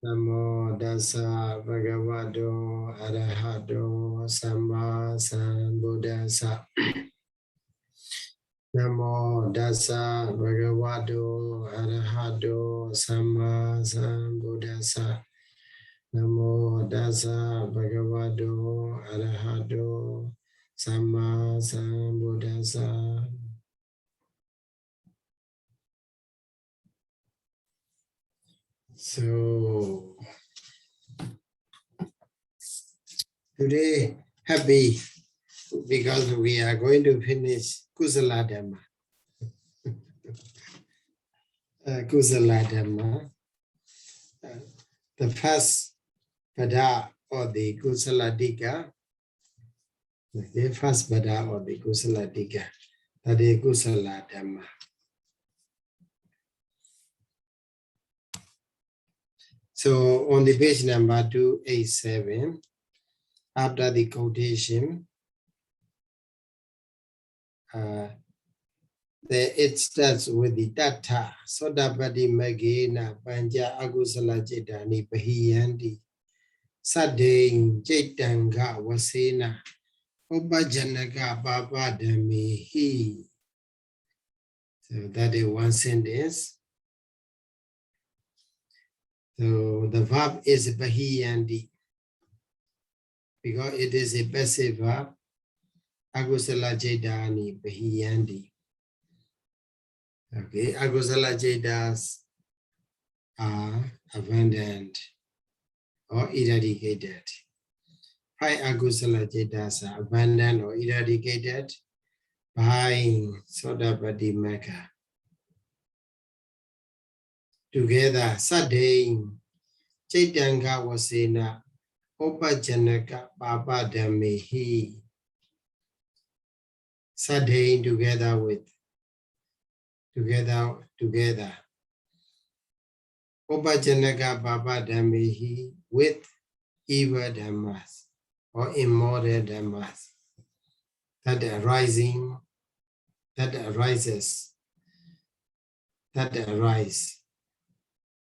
Namo Dasa Bhagavato Arahato Samma Sambuddhassa. Namo Dasa Bhagavato Arahato Samma Sambuddhassa. Namo Dasa Bhagavato Arahato Samma Sambuddhassa. So today happy because we are going to finish Kusala Dhamma. Kusala Dhamma. The first pada or the Kusala Dika. The first pada or the Kusala Dika. That is Kusala Dhamma. So on the page number 287, after the quotation, it starts with the Tata, Sodapati Magena, Panja Agusala Jetani, Pahiyandi, Sadein, Jetanga, Wasena, Obajanaga, Baba Damihi. So that is one sentence. So the verb is Bahiyandi because it is a passive verb. Agusala Jedani Bahiyandi. Okay, Agusala Jedas are abandoned or eradicated. 5 Agusala Jedas are abandoned or eradicated by Sodapati Mecca. Together, Sadain, Chaitanga Wasena, Opajanaka Baba Damihi. Sadain together. Opajanaka Baba Damihi with evil dhammas or immoral dhammas that arise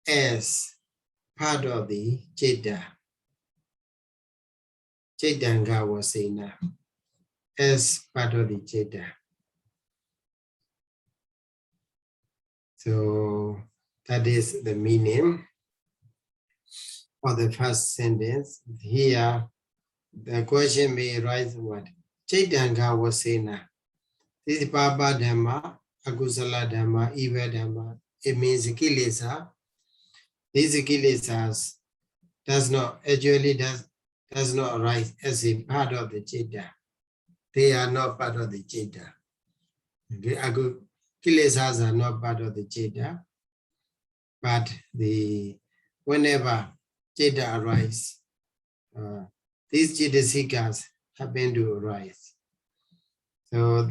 as part of the Chaitanga Wasena, as part of the Chaita. So that is the meaning of the first sentence. Here, the question may arise what? Chaitanga Wasena. This is Baba Dhamma, Agusala Dhamma, Evil Dhamma. It means kilesa. These kilesas does not arise as a part of the Chaita. They are not part of the Chaita. Okay? Kilesas are not part of the Chaita, but whenever Chaita arise, these Chaitasikas happen to arise. So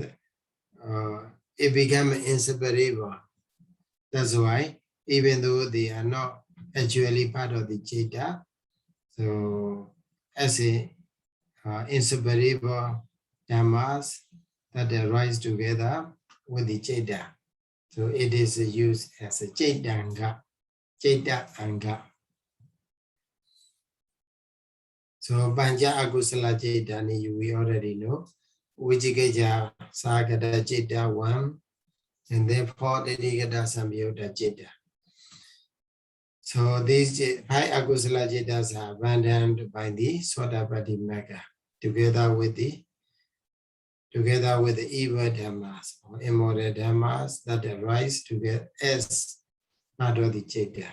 it becomes inseparable. That's why, even though they are not actually part of the Chaita, so as a inseparable dhammas that arise together with the Chaita. So it is used as a Chaitanga, Chaita Anga. So Panja Agusala Chaitani, we already know. Vijikaja Sagada Chaita 1, and therefore Dedikata Samyota Chaita. So these 5 Agusala Chaitas are abandoned by the Sodapati Mecca together with the evil dhammas or immoral dhammas that arise together as part of the Chaita.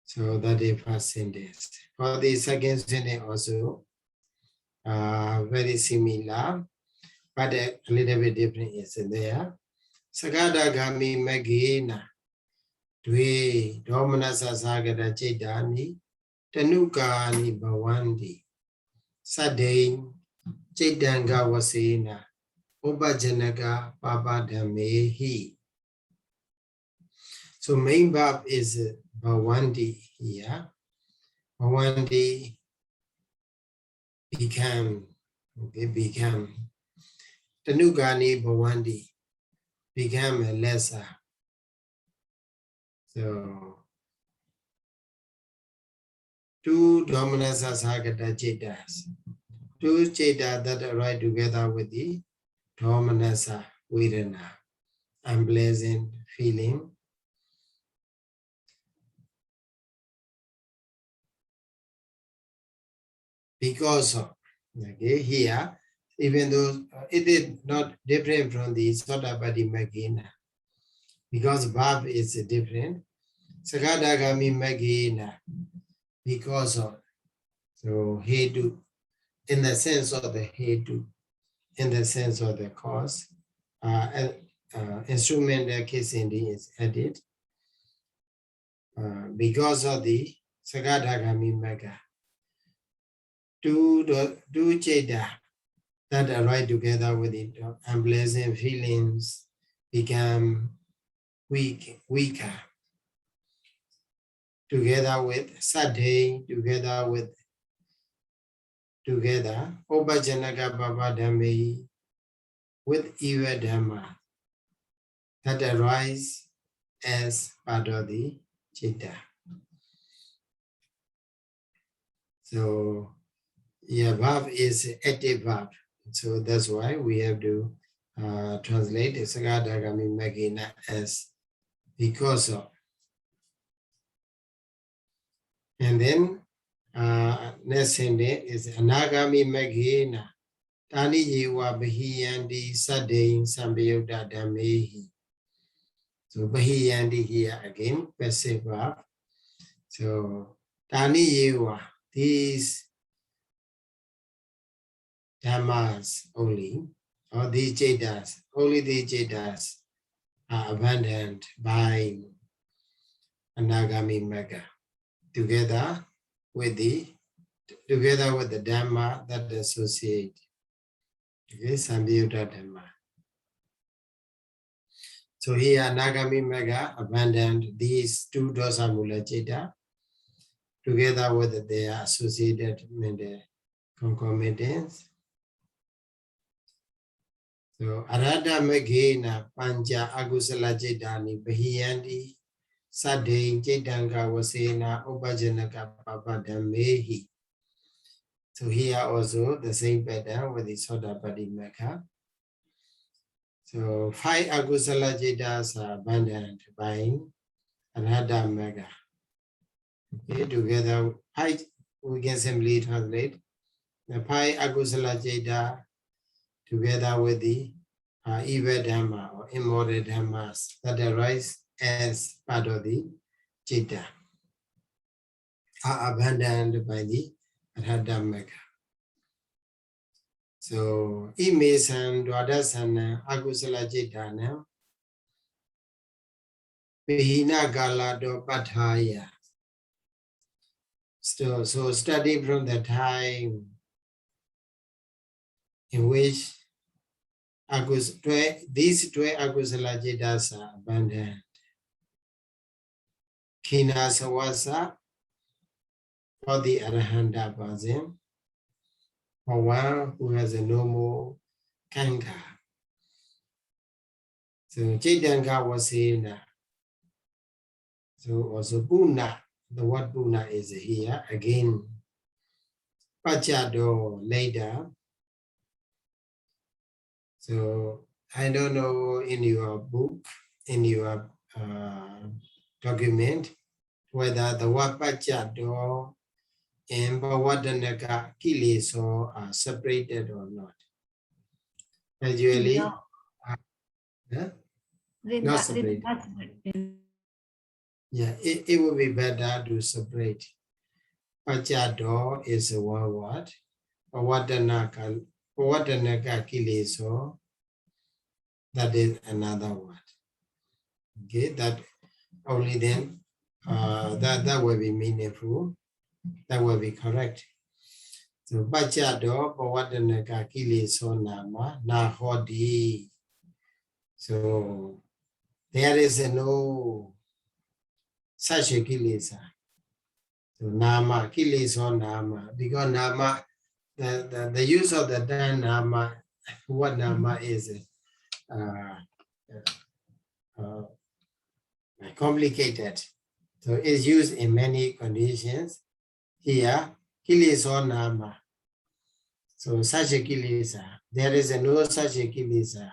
So that is first sentence. For the second sentence also, very similar, but a little bit different is there. Sagadagami Magina, Dwe, Domanasa Sagada Chaitani, Tanukani Bawandi, Sadain, Chaitanga Wasena, Obajanaga Baba Dhamehi. So main verb is Bawandi here. Bawandi become. Tanugani Bawandi become a lesser. So two dominasa sagata chetas. Two chetas that arise together with the dominasa vedana, unpleasant feeling. Because of, okay, here, even though it is not different from the Sotapatti Magina, because verb is different. Sakadagami Magina, because of, so hetu, in the sense of the hetu, in the sense of the cause, instrumental case ending is added because of the Sakadagami Maga. Two cheda that arise together with it, unpleasant feelings become weaker. Together with sadhe, together, Obajanaka Baba Dhammi, with evil Dhamma that arise as part of the citta. So, yeah, verb is active verb. So that's why we have to translate the Sakadagami Magina as because of. And then next sentence is Anagami Magina. Tani Yewa Bahiyandi Sadein Sambayuda Dhamehi. So Bahiyandi here again, passive verb. So Tani Yewa, these Dhammas only, or these Chetas, only these Chetas are abandoned by Anagami Magga, together with the Dhamma that associate. Okay, Sambayuta Dhamma. So here Anagami Magga abandoned these two dosa mula Cheta together with their associated concomitants. So Arada Magena Panja Agusala Jedani Bahiyandi Sade Jedanga Wasena Obajanaka Papa Dhamehi. So here also the same pattern with the Sotapatti Magga. So 5 Agusala Jedas are abandoned by Arada Magga. Okay, together, we can simply translate the 5 Agusala Jeda together with the evil Dhamma or immoral Dhammas that arise as part of the Citta are abandoned by the Arhata Magga. So, Imesan Dwadasana Agusala Cittana Vihina Galado Pathaya. So starting from the time in which these 12 Agusala Jedas are abandoned. Kina Sawasa for the Arahanta person, for one who has a normal kanka. So Chaitanga was saying that. So also Puna, the word Puna is here again. Pachado later. So I don't know in your book, in your document, whether the word Pachado and Bhawadanaka Kileso are separated or not. Usually, not separated. Yeah, it would be better to separate. Pachado is one word. Bhawadanaka Kileso, that is another word. Okay, that only then that will be meaningful. That will be correct. So Pachado Bhawadanaka Kileso Nama Nahodi. So there is no such a kilesa. So nama, kilesa nama, because nama, the use of the term nama, what nama is complicated. So it's used in many conditions. here, kilesa nama. So such a kilesa, there is no such a kilesa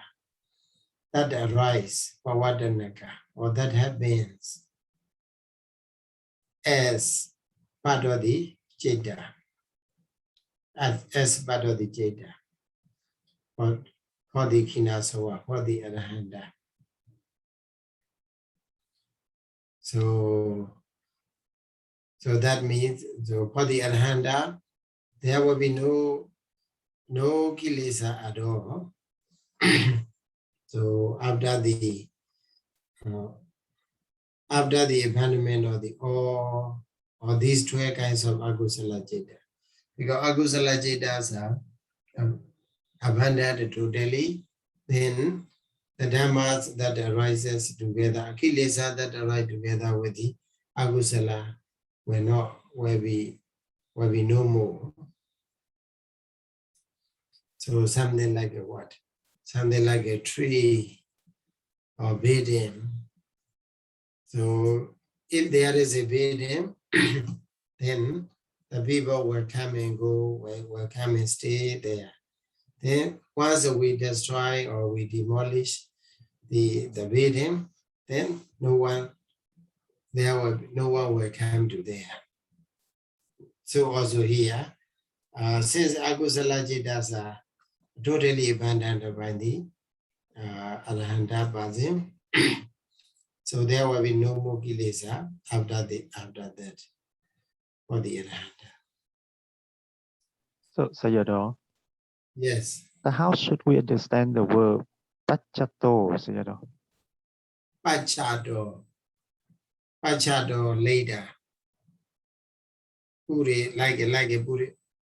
that arise for Vadanaka or that happens as part of the Jeta, as part of the Jeta, for the Kinasawa, for the Arahanta. So that means, so for the Arahanta, there will be no kilesa at all. So after the abandonment of the all or these 12 kinds of agusala jeta, because agusala jetas are abandoned totally, then the dhammas that arises together, kilesa that arise together with the agusala will be no more. So something like a what? Something like a tree or building. So if there is a building, then the people will come and go, will come and stay there. Then once we destroy or we demolish the building, then no one will come to there. So also here, since agusala jetas are totally abandoned by the Arahanta Pazim, so there will be no more kilesa after that for the Arahanta. So Sayadaw, Yes. so how should we understand the word pachato, Sayadaw? Pachado later. Puri like a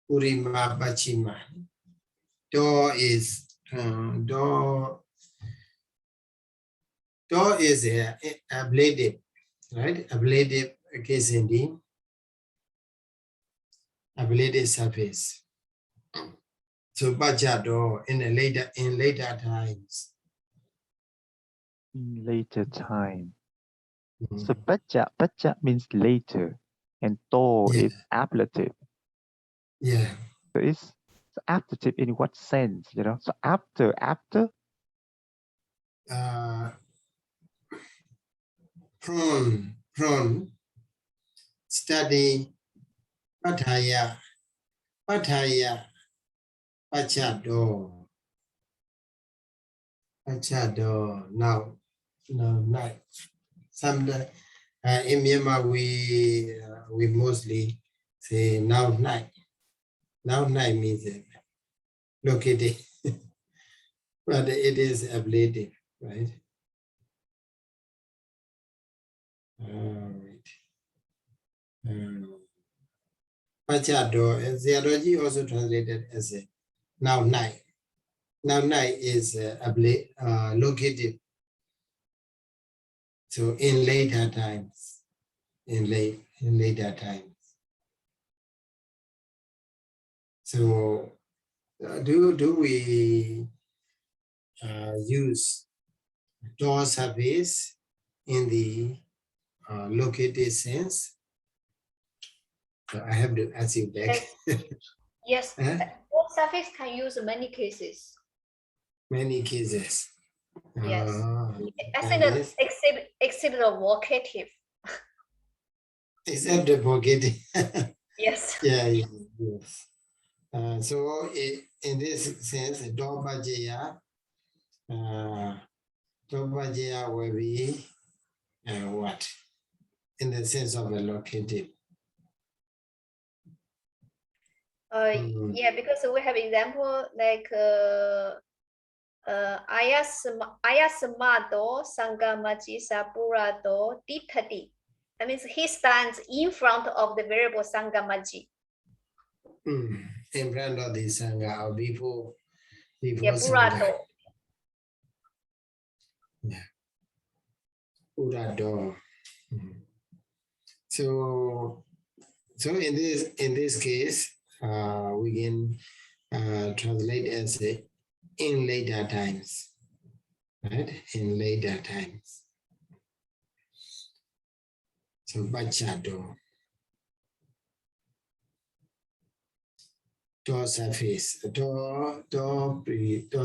Purima Pachima. Do is a ablative, right? Ablative case in the ablative surface. So Pachado in later times. In later time. So pacha means later, and to is ablative. Yeah. So it's ablative in what sense, you know? So after. Prone, study Pataya, Pachado, now night. Sometimes in Myanmar we mostly say now night. Now night means located, but it is ablative, right? Pachado, Ziyadawji also translated as a now night. Now night is located. So in later times, in later times. So do we use door surface in the located sense? So I have to ask you back. Yes, door surface can use many cases. Many cases. Yes, I think that except the vocative. Except the vocative. Yes. Yeah, yes. So in this sense, Dhammasaṅgaṇī will be what? In the sense of a locative. Yeah, because we have example like Ayasamado Sangamaji Sapurado Ditadi. That means he stands in front of the variable Sangamaji. In front of the Sangha or before yeah, Sangha. Yeah. Purado. So in this case, we can translate as in later times, right? In later times. So Pachado. door surface, door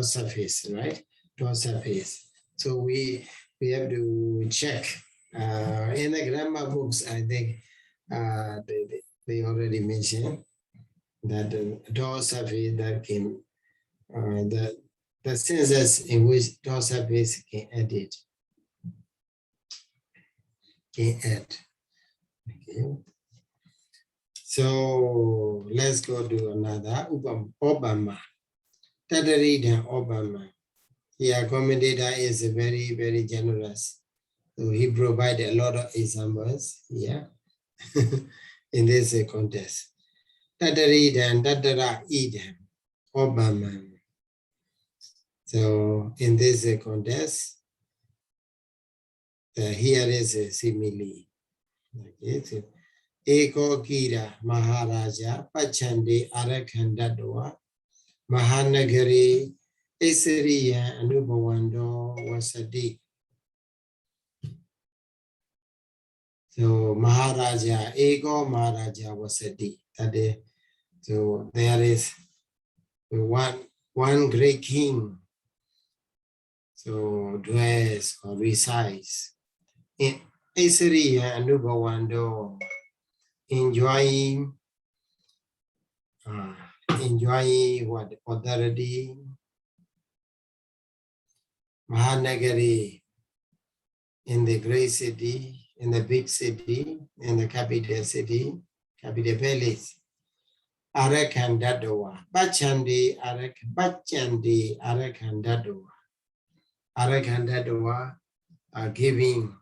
surface, right? Door surface. So we have to check. In the grammar books, I think they already mentioned that the door surface that came, the senses in which door surface can edit, can add. Okay. So let's go to another Obama. Tadaridan Obama. Here, commentator is very, very generous. So he provided a lot of examples here in this contest. Tadaridan, Tadara Idan, Obama. So in this contest, here is a simile. Okay, so Eko Gira Maharaja Pachande Arakhandadwa Mahanagari Isriya Anubawando Wasadi. So Maharaja, Ego Maharaja Wasadi. That is, so there is one great king. So dwells or resides in Isriya Anubawando, enjoying what authority, Mahanagari, in the great city, in the big city, in the capital city, capital palace. Arakhandadwa, Bachandi Arakhandadwa. Arakhandadwa are giving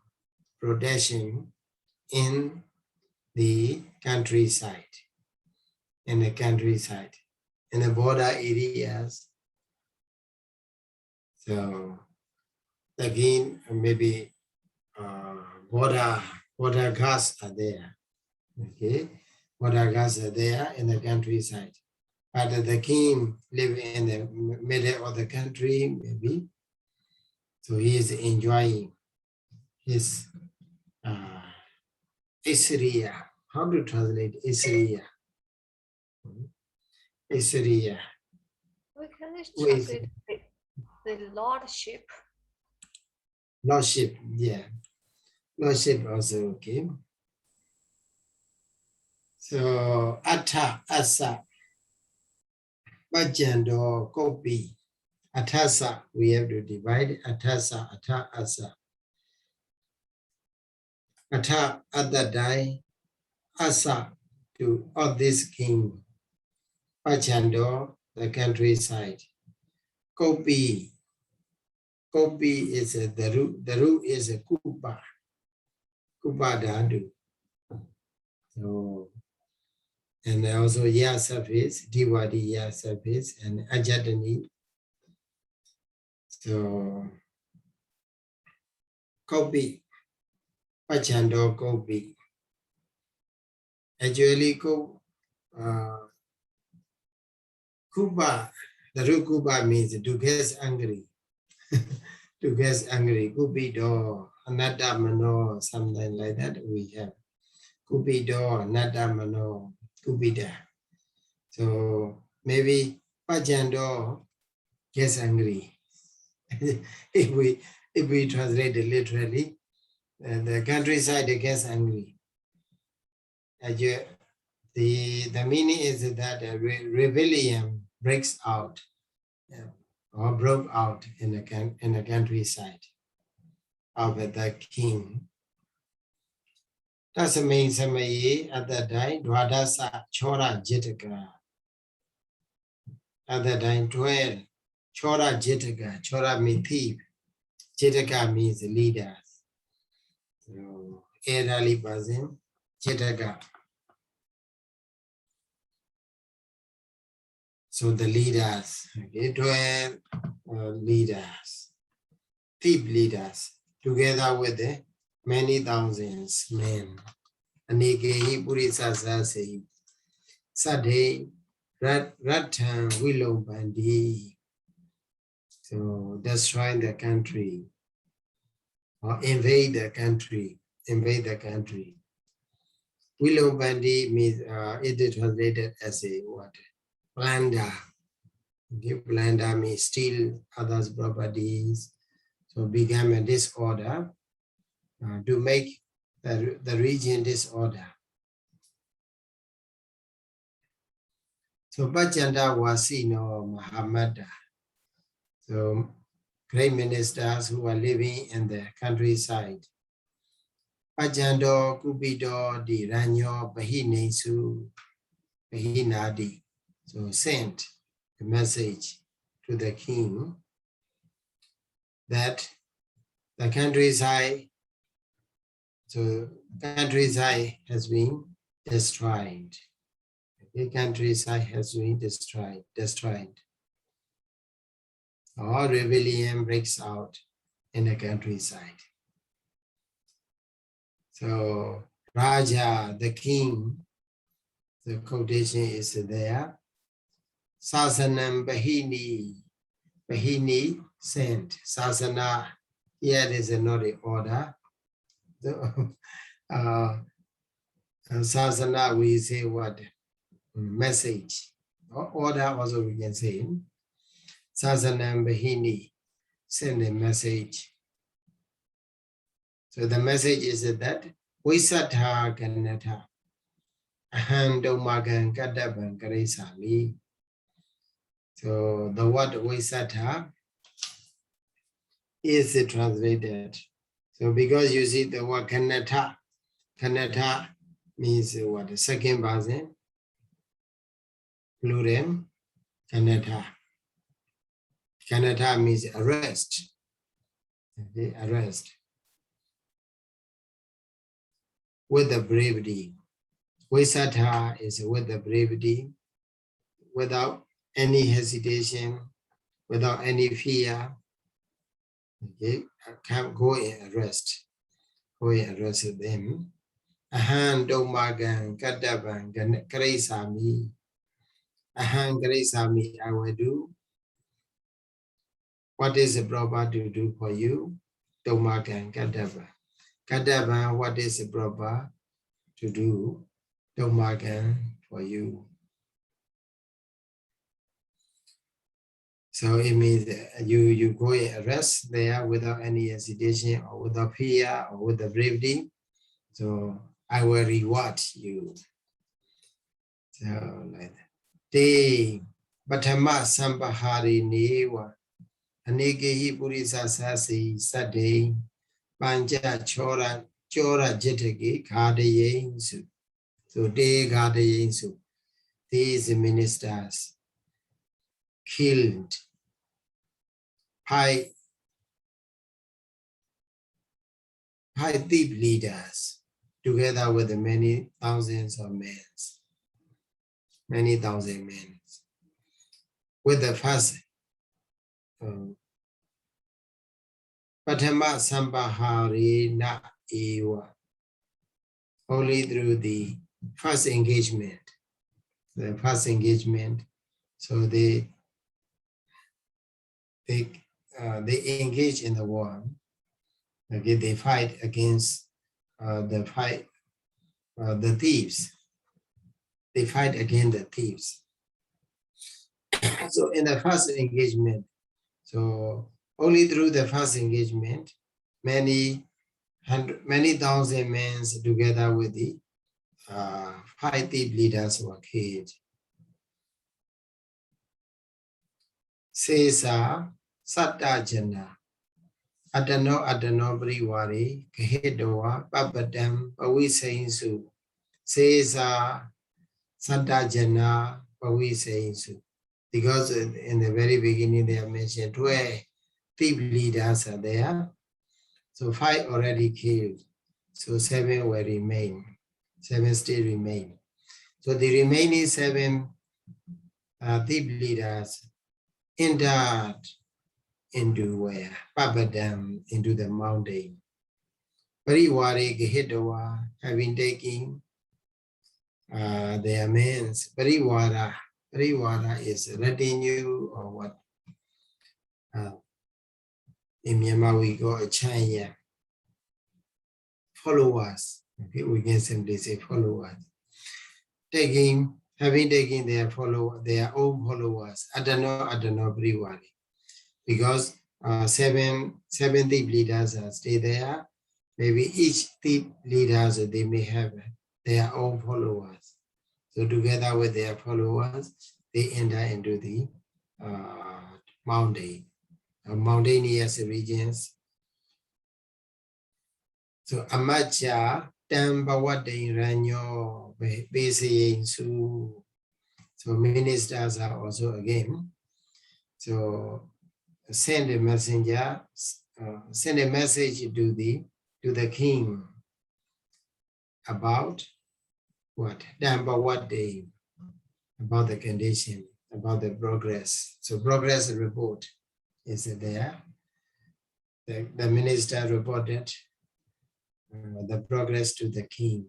protection in the countryside, in the border areas. So again, maybe border guards are there. Okay, border guards are there in the countryside, but the king lives in the middle of the country, maybe. So he is enjoying his Isriya. How to translate Isriya? Isriya. We can just translate the lordship. Lordship, yeah. Lordship also okay. So Atha Asa Bajando Kopi. Athasa, we have to divide Athasa, Atha Asa. Atha at that time, Asa to of this king. Pachando, the countryside. Kopi. Kopi is the root. The root is a kupa. Kupa dadu. So, and also ya surface, diwadi ya surface, and ajatani. So, Kopi. Pachando Kopi. Actually, Kuba, the root Kuba means to get angry. To get angry. Kubido, Anada Mano, something like that we have. Kubido, Anada Mano, Kubida. So maybe Pachando gets angry. if we translate it literally, the countryside gets angry. The meaning is that a rebellion breaks out or broke out in the countryside of the king. That's the main summary at that time. Dwadasa Chora Jitaka. At that time, 12. Chora Jitaka. Chora means thief. Jitaka means leaders. So, elderly person, Jitaka. So the leaders, okay, 12 leaders, thief leaders, together with the many thousands men. Anikehi Purisasa say, Sadhe Ratan Willow Bandi. So destroy the country or invade the country. Willow Bandi means it is translated as a what? plunder. Okay, plunder means steal others' properties. So become a disorder to make the region disorder. So Bajanda was Mahamada. So great ministers who are living in the countryside. Bajando, Kubido, Di Ranyo, Bahinesu, Bahinadi. So sent a message to the king that the countryside, so countryside has been destroyed. The countryside has been destroyed. All rebellion breaks out in the countryside. So Raja, the king, the quotation is there. Sasanam Bahini, Bahini sent. Sasana, here is another order. So, Sasana, we say what? Message. Order also we can say. Sasanam Bahini send a message. So the message is that Vaisatha Ganatha Aham Dhammasaṅgaṇī Kadaban Karesami. So the word Vaisatha is translated. So because you see the word Kanatha, Kanatha means what? The second person, plural, Kanatha. Kanatha means arrest. Okay, arrest. With the bravery. Vaisatha is with the bravery, without any hesitation, without any fear. Okay, can't go and arrest. Go and arrest them. Aham Dhammasaṅgaṇī Kadaban Karesami. Aham Karesami, I will do. What is the proper to do for you? Dhammasaṅgaṇī Kadaban. Kadaban, what is the proper to do? Dhammasaṅgaṇī for you. So it means you go and arrest there without any hesitation or without fear or with the bravery. So I will reward you. So like that. Te Bhatama Sambhahari Newa Anegehi Purisa Sasi Sade Panja Chora Jetake Kadayensu. So they Kadayensu. These ministers killed five deep leaders together with many thousands of men. Many thousand men. With the first Patama Sambhahari Na Ewa. Only through the first engagement. The first engagement. So they engage in the war. Okay, they fight against the thieves. They fight against the thieves. So in the first engagement, so only through the first engagement, many thousand men together with the five thief leaders were killed. Sesa Satta Jana Adano Briwari Kahedoa Babadam Pawisainsu Sesa Satta Jana Pawisainsu. Because in the very beginning they are mentioned 12 thief leaders are there. So 5 already killed. So 7 will remain. 7 still remain. So the remaining 7 thief leaders entered into where? Babadam, into the mountain. Pariwari Gehidawa, having taken their means. Pariwara is retinue or what? In Myanmar we go a Chanya. Followers. Okay, we can simply say followers. Taking having taken their own followers, adano briwari, because 7 thief leaders stay there. Maybe each thief leaders, they may have their own followers. So together with their followers, they enter into the mountainous regions. So amacha tambawade ranyo basic. So ministers are also again. So send a messenger, send a message to the king about what? What day? About the condition, about the progress. So progress report is there. The minister reported the progress to the king.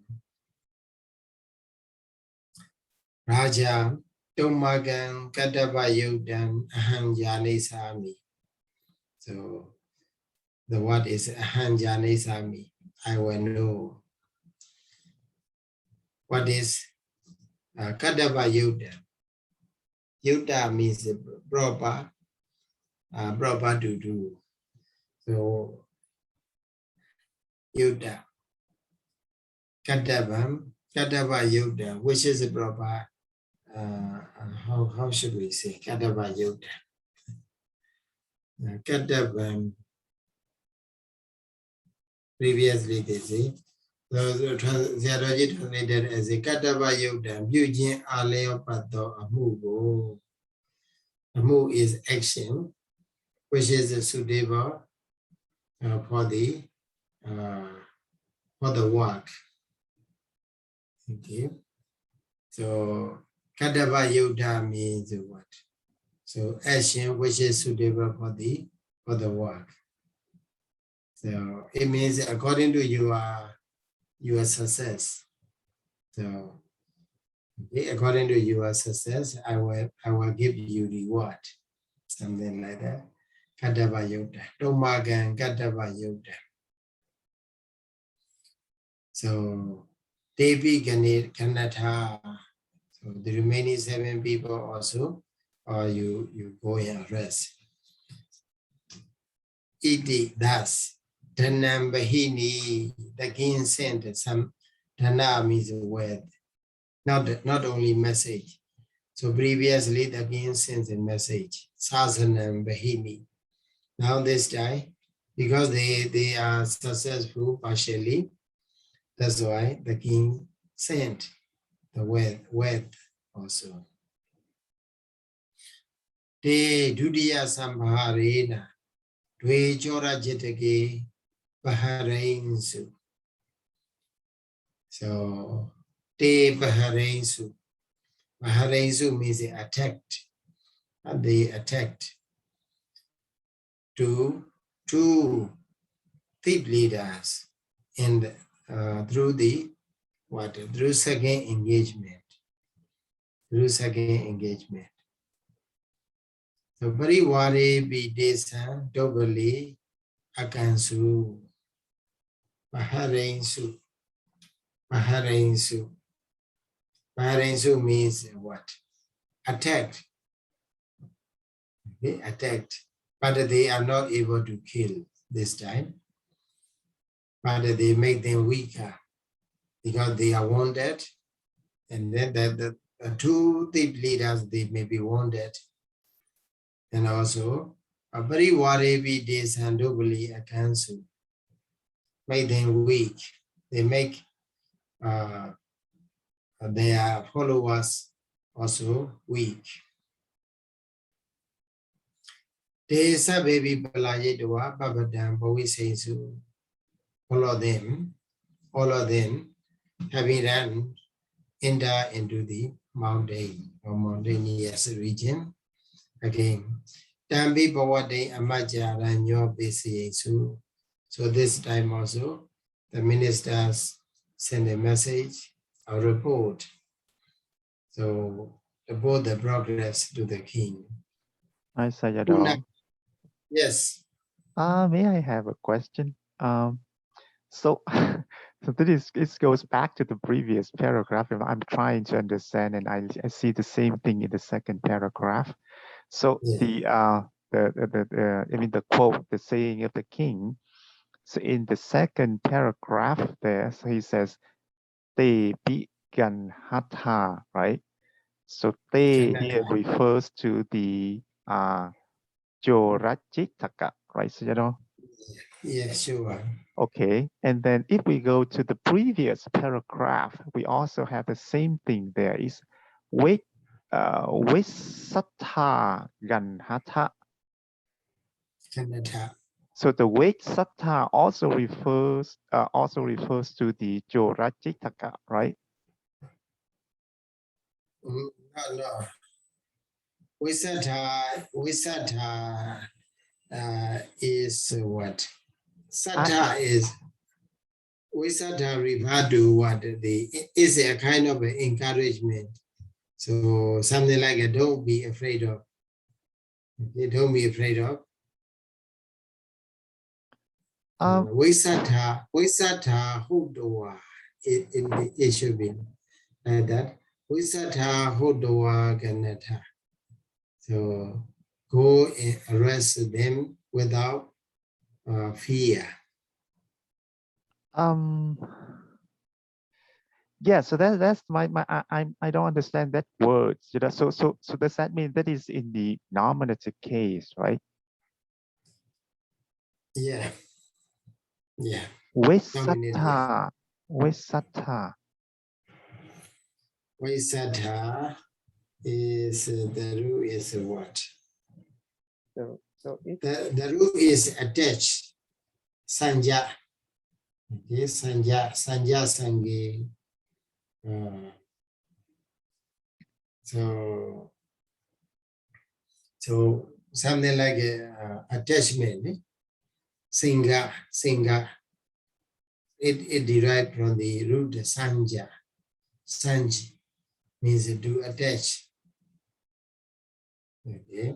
Raja Tumagan Kadabayudan Ahanjani Sami. So the word is Ahanjani Sami. I will know. What is Kadava Yuddha? Yuddha means proper to do. So Yuddha. Kadava Yuddha, which is a proper, how should we say? Kadava Yuddha. Kadava, previously they say, the Sayadaw translated as a Kadava Yuddha, Byujin Aleopato Amu. Amu is action, which is suitable for the work. Okay. So Kadava Yuddha means what? So action which is suitable for the work. So it means according to your success. So okay, according to your success, I will give you reward. Something like that. Kadava Yuddha. Tomagan Kadava Yuddha. So Devi Kanatha. So the remaining 7 people also, or you go and rest. Iti thus. Dhanam Bahini, the king sent some. Dhana means word. Not only message. So previously the king sent a message. Sasanam Bahini. Now this time, because they are successful partially, that's why the king sent the word also. Te Dudiya Sambharena, Dwe Chora Jitake Baharainsu. So Te Baharainsu. Baharainsu means they attacked. And they attacked two thief leaders and through second engagement. Through second engagement. So Pariware Bidesa Dobali Akansu Baharainsu. Baharainsu. Baharainsu means what? Attacked. They attacked, but they are not able to kill this time. But they make them weaker because they are wounded, and then the 2 thief leaders, they may be wounded, and also a very warebi days and doubly a cancel, make them weak. They make their followers also weak. They say baby Balayedwa Babadam, but we say so. All of them having run enter into the mountain or mountainous region. Again, Tambi Bawade Amaja Ranyo Bisi. So this time also the ministers send a message or report. So report the progress to the king. Hi, Sayadaw. Yes. May I have a question? So So it goes back to the previous paragraph. I'm trying to understand, and I see the same thing in the second paragraph. So Yeah. the quote, the saying of the king. So in the second paragraph there, so he says, "Te pigan hatha," right? So te here refers to the Jorajitaka, right? So Yeah, sure. okay, and then if we go to the previous paragraph, we also have the same thing. There is Visatha Ganhatha. So the Visatha also refers to the Jorajitaka, right? No. Visatha is what? Satha is Visatha referred to what is a kind of encouragement. So something like a don't be afraid of. Okay, don't be afraid of. Visatha Hudoa. It should be like that. Visatha Hudoa Ganatha. So go and arrest them without fear. Yeah, so that's I don't understand that word. So does that mean that is in the nominative case, right? Yeah. Visatha. Visatha is the root is what? So the root is attached. Sanja. Okay, Sanja Sangi. So something like attachment. Singa. It derived from the root sanja. Sanji means to attach. Okay,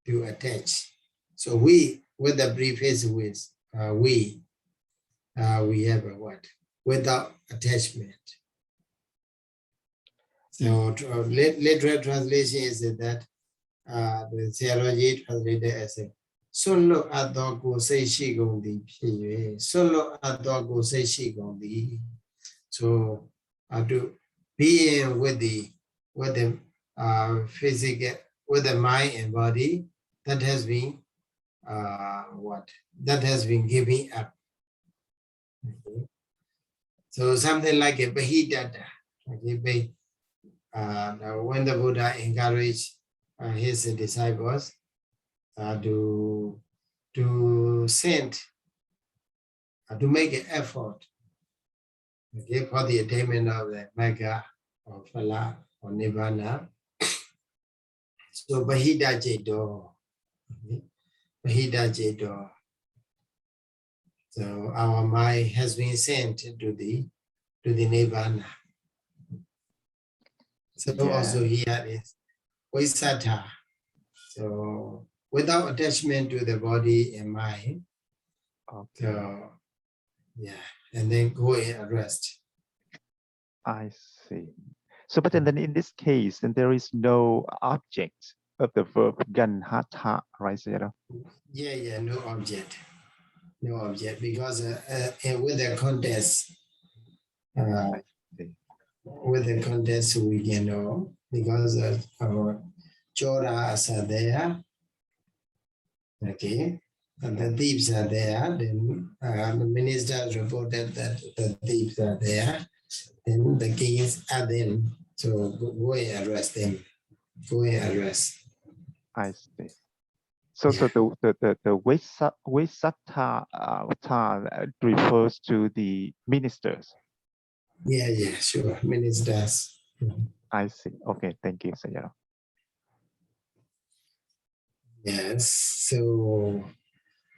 to attach. So we, with the preface with we have a what? Without attachment. So literal translation is that the theology translated as a solo adoko say she gondi. Solo adoko say she gondi. So to being with the physical, with the mind and body, that has been that has been given up. Okay. So something like a Bahidata. Okay, when the Buddha encouraged his disciples to send, to make an effort, okay, for the attainment of the Magga or Phala or Nibbana. So Bahida Jedo. Bahida Jedo. So our mind has been sent to the Nibbana. So also here is Visatha. So without attachment to the body and mind. Okay. So and then go and rest. I see. So, but then in this case, then there is no object of the verb ganhatha, right, Sayadaw? Yeah, no object. No object, because with the context, we can know, because our choras are there, okay, and the thieves are there, then the ministers reported that the thieves are there, then the kings are them, so go and arrest them, go and arrest. I see. So the Visatha refers to the ministers. Yeah, sure, ministers. I see. Okay, thank you, Sayadaw. Yes, so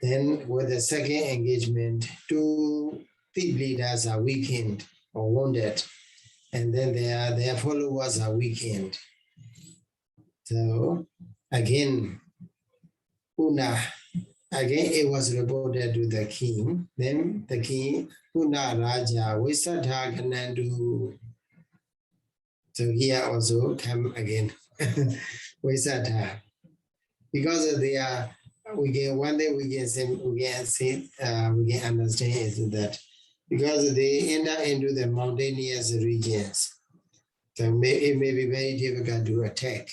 then with the second engagement, 2 thief leaders are weakened or wounded, and then their followers are weakened. So again, Una again, it was reported to the king. Then the king, Puna Raja, Visatha Kanandu. So here also come again, Visatha. Because they are, we can one day we can understand is that because they enter into the mountainous regions, so it may be very difficult to attack,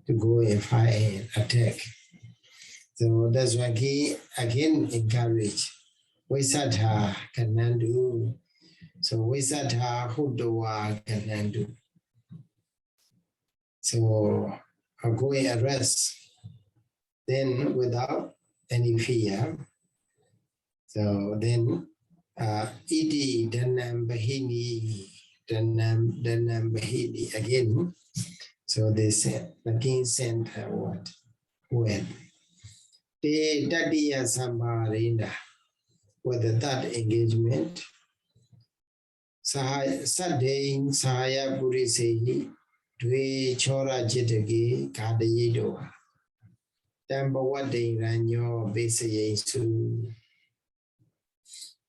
to go and fight and attack. So that's why he again encouraged Visatha Kanandu. So Visatha Hudawa Kanandu. So I'll go and arrest. Then without any fear. So then Iti Dhanam Bahini again. So they said the king sent her what? Word. Te Tadiya Sambarina with the third engagement. Sadain Sahaya Purisehi Dwe Chora Jitagi Kadayidoa. Dhammasaṅgaṇī Ranyo Besayesu.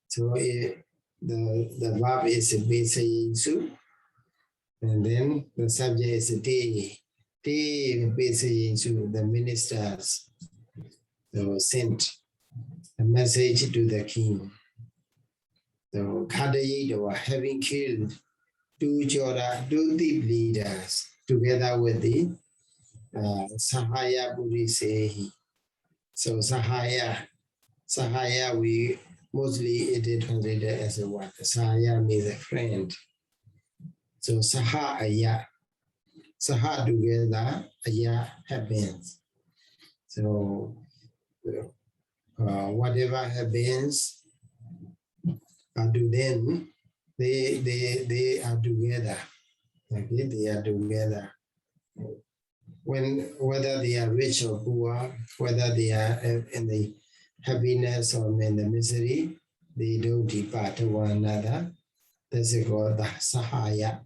So the verb is Besayesu. And then the subject is Te. Te Besayesu, the ministers. So sent a message to the king. So Kadayido, having killed two thief leaders together with the Sahaya Purisehi. So Sahaya, we mostly it is translated as a what? Sahaya means a friend. So Sahaya together, Aya happens. So whatever happens to them, they are together. Okay, they are together. Whether they are rich or poor, whether they are in the happiness or in the misery, they don't depart to one another. That's called the Sahaya.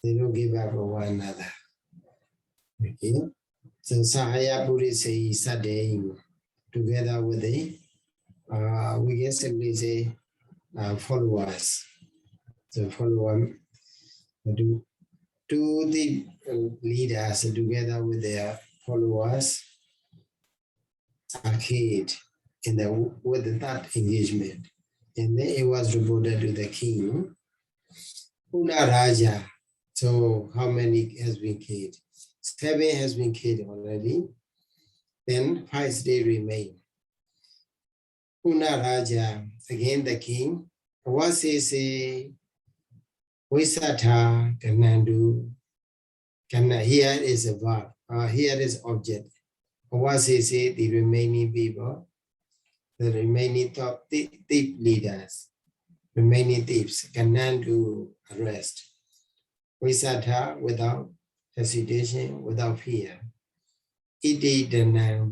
They don't give up on one another. Okay. So Sahaya Purisehi Sadain, together with the we can simply say followers. So follower to the leaders together with their followers arcade with that engagement. And then it was reported to the king. Puna Raja. So how many has been killed? 7 has been killed already. Then 5 still remain. Puna Raja, again the king. What says Visatha Kanandu. Here is a verb. Here is object. What says the remaining people, the remaining top thief leaders, remaining thieves, Kanandu arrest. Visatha without hesitation, without fear. Iti Dhanam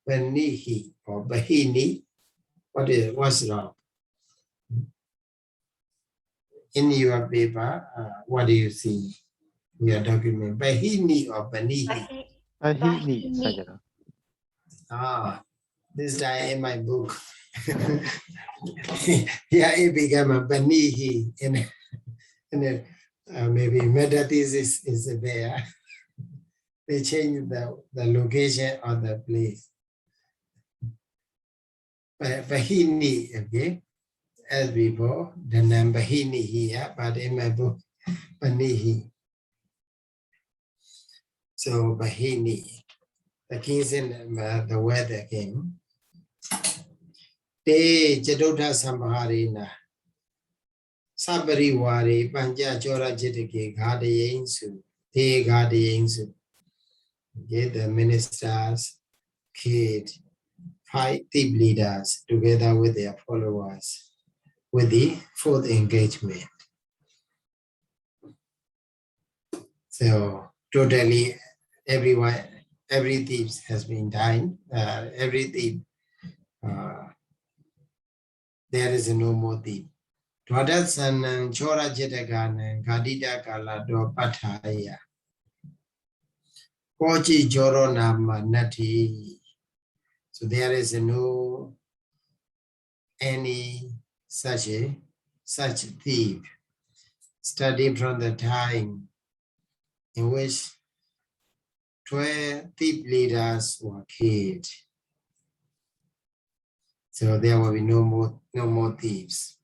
Banihi or Bahini. What's wrong? In your paper, what do you see? Your document, Bahini or Banihi? Bahini, Sayadaw. This time in my book. Yeah, it became a Banihi. And maybe meta-thesis is there. They change the location of the place. Bahini, okay? As before, the name Bahini here, but in my book, Banihi. So Bahini, the king said the word again. Te Jadota Samharina Sabari Wari Panja Chora Jitiki Gadayensu, Te Gadayensu. Okay, the ministers, kid, 5 thief leaders together with their followers, with the 4th engagement. So totally everyone, every thief has been dying. Every thief, there is no more thief. Dwadasan Chora Jetaganan Gadida Kala Do Pataya. Kochi Joro Nama Nati So there is no any such thief, starting from the time in which 12 thief leaders were killed. So there will be no more thieves.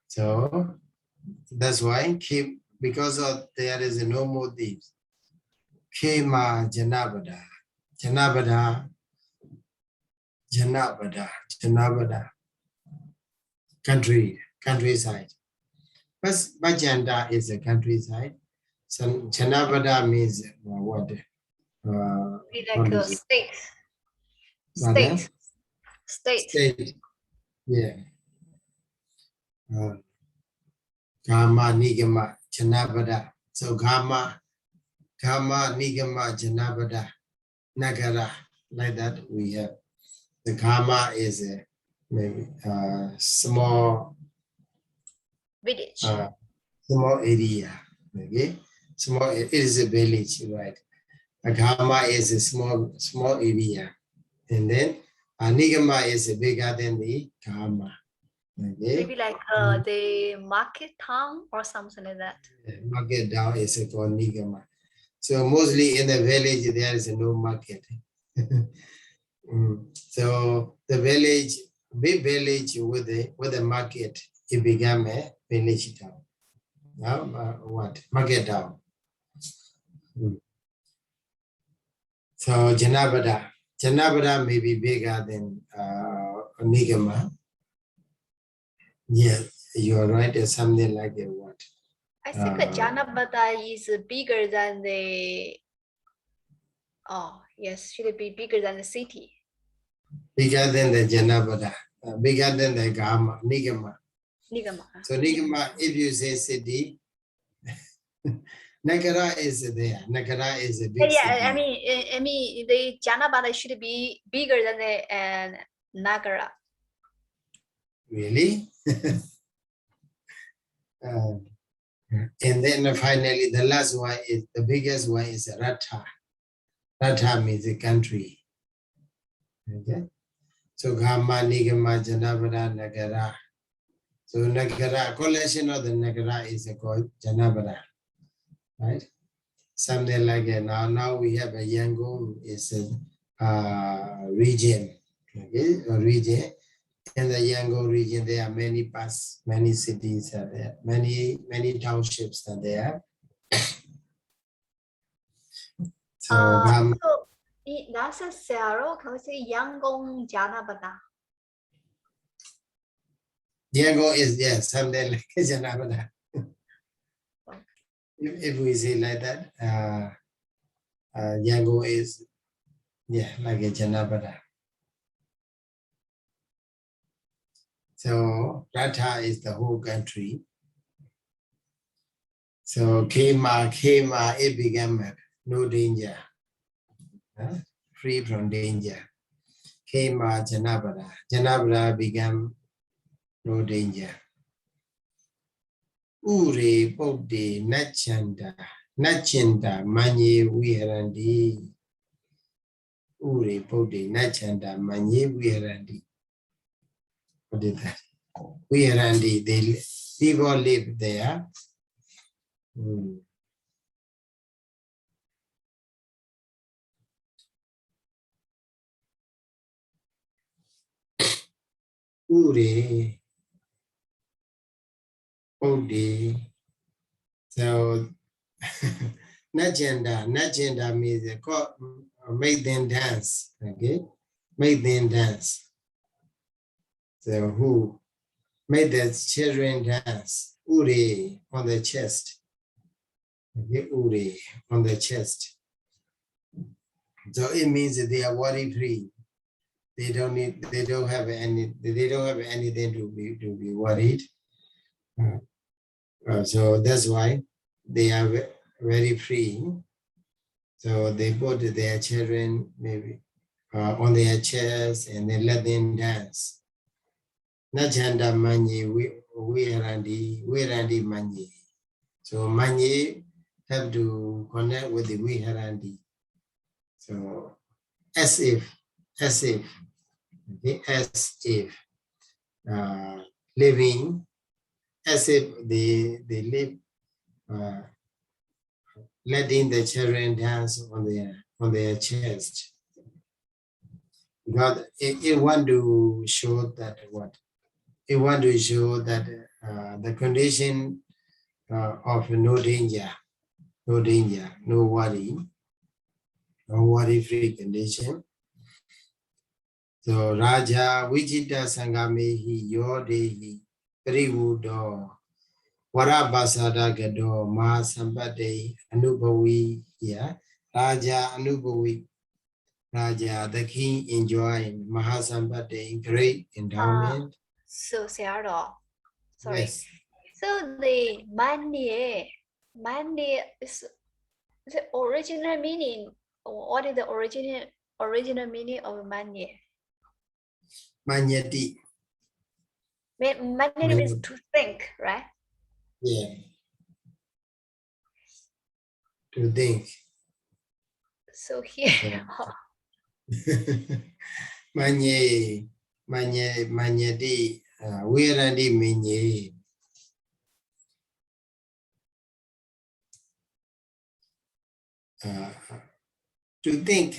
So that's why because of there is no more thieves. Kema Janabada. Countryside. First, Bajanda is a countryside. So Janabada means what? Be like a state. Yeah. Gama Nigama Janabada. So Gama Nigama Janabada Nagara. Like that we have. The Gama is a maybe small Village. Small area. Okay. It is a village, right? A Gama is a small area. And then Nigama is bigger than the Gama. Okay. Maybe like the market town or something like that. Market town is called Nigama. So mostly in the village there is no market. So the village, big village with the market, it became a village town. Now what? Market town. So Janabada may be bigger than Nigama. Yeah, you are right. It's something like a what? I think Janabada is bigger than the. Oh yes, should it be bigger than the city? Bigger than the Janabada, bigger than the Nigama. So Nigama, if you say city, Nagara is there. Nagara is a big city. I mean, the Janabada should be bigger than the Nagara. Really? And then finally, the last one is the biggest one is Ratha. Ratha means a country. Okay. So Gama, Nigama, Janabada, Nagara. So Nagara, collection of the Nagara is called Janabada. Right? Something like that. Now we have a Yangon is a region. Okay, a region. In the Yangon region, there are many parts, many cities are there, many townships are there. So that's a Seattle. Can we say Yangon Janabada? Yangon is something like Janabada. If we say like that, Yangon is like a Janabada. So Ratha is the whole country. So Kema, it became no danger, free from danger. Kema Janabada became no danger. Ure Bodhi Nachanda Manye Viharandi. Ure Bodhi Nachanda Manye Viharandi. What is that? Viharandi, people live there. Ure Bodhi. So Nachanda means make them dance. Okay, make them dance. So who made the children dance? Ure on the chest. Okay, Ure on the chest. So it means that they are worry free. They don't have anything to be worried. So that's why they are very free. So they put their children maybe on their chest and they let them dance. Nachanda Manye, Virandi Manye. So Manye have to connect with the Virandi. So as if Okay, as if living, as if they live, letting the children dance on their chest. God, it want to show that what? It want to show that the condition of no danger, no worry-free condition. So Raja Vijita Sangamehi Yodehi Privudo Warabasada Gado Ma Sambade Anubawi, yeah, Raja Anubawi. Raja, the king enjoying Mahasambhati, great endowment. So Sayadaw, sorry. Yes. So the manye is the original meaning. What is the original meaning of manye? Manyati. Manye means to think, right? Yeah. To think. So here, Manyati, Virandi Minye. To think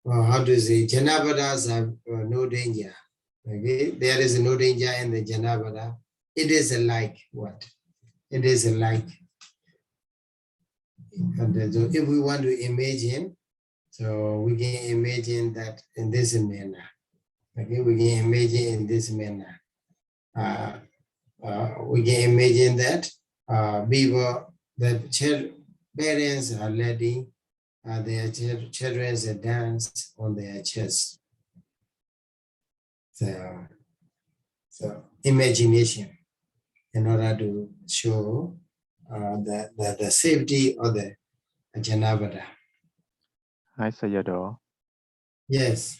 how to say, Janavadas have no danger. Okay, there is no danger in the Janavada. It is like what? It is like. And so if we want to imagine, so we can imagine that in this manner. Okay, we can imagine in this manner. We can imagine that people, the parents are letting their children dance on their chest. So imagination in order to show the safety of the Janavada. Hi, Sayadaw. Yes.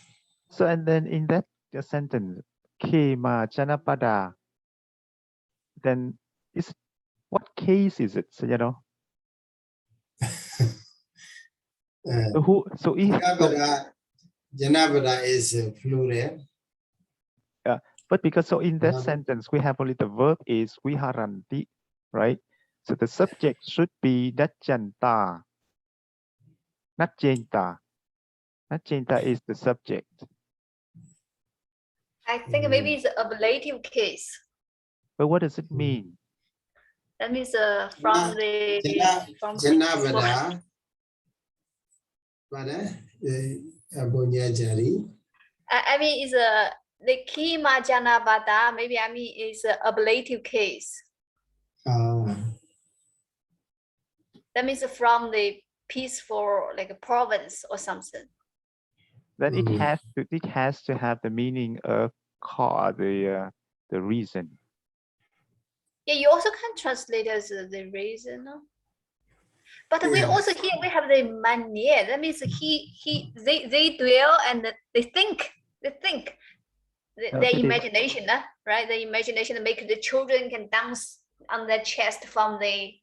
So, and then in that sentence, Kema Janapada, then what case is it, Sayadaw? Janavada is plural. But because so in that sentence, we have only the verb is viharanti, right? So the subject should be Natjanta. Natjenta. Natjenta is the subject. I think maybe it's an ablative case. But what does it mean? That means from Janavada. I mean, it's the Kima Janavada, maybe I mean it's an ablative case. That means from the peaceful, like a province or something. Then it has to have the meaning of the reason. Yeah, you also can translate as the reason. No? But we also here we have the manye. That means they dwell and they think. The imagination, right? The imagination make the children can dance on their chest from the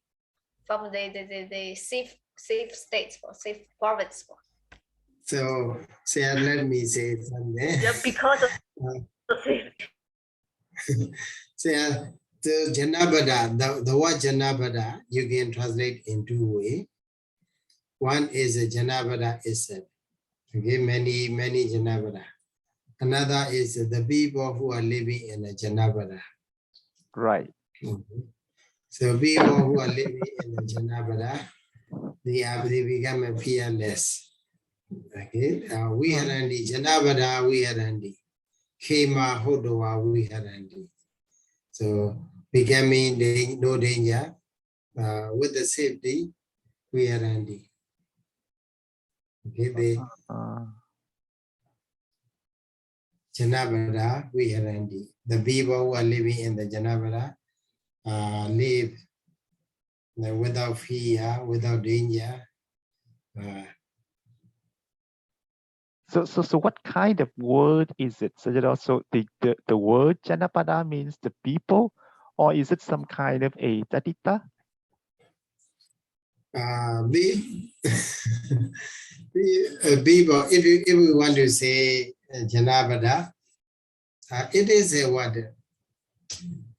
safe states or safe province. So let me say something. Yeah, because of the Janavada, the word Janavada, you can translate in two ways. One is a Janavada itself. Okay, many Janavada. Another is the people who are living in a Janavada. Right. So people who are living in the Janavada, they become fearless. Okay, we harandi Janavada, we harandi Kema Hodowa, we harandi. So becoming no danger with the safety, we harandi. Okay, Janavada, we harandi. The people who are living in the Janavada live without fear, without danger. So what kind of word is it? So also the word Janapada means the people, or is it some kind of a tatita? People, if we want to say Janavada, it is a what?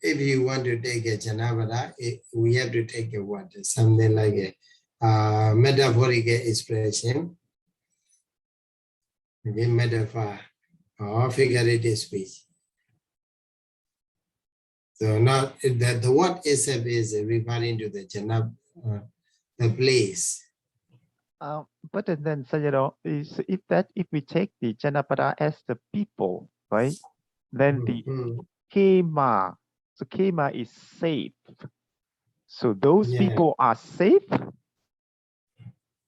If you want to take a Janavada, we have to take a what? Something like a metaphorical expression, okay, metaphor or figurative speech. So not that the word itself is referring to the Janav, the place. But then, Sayadaw, is if we take the Janapada as the people, right? Then the Kema, so Kema is safe. So those people are safe,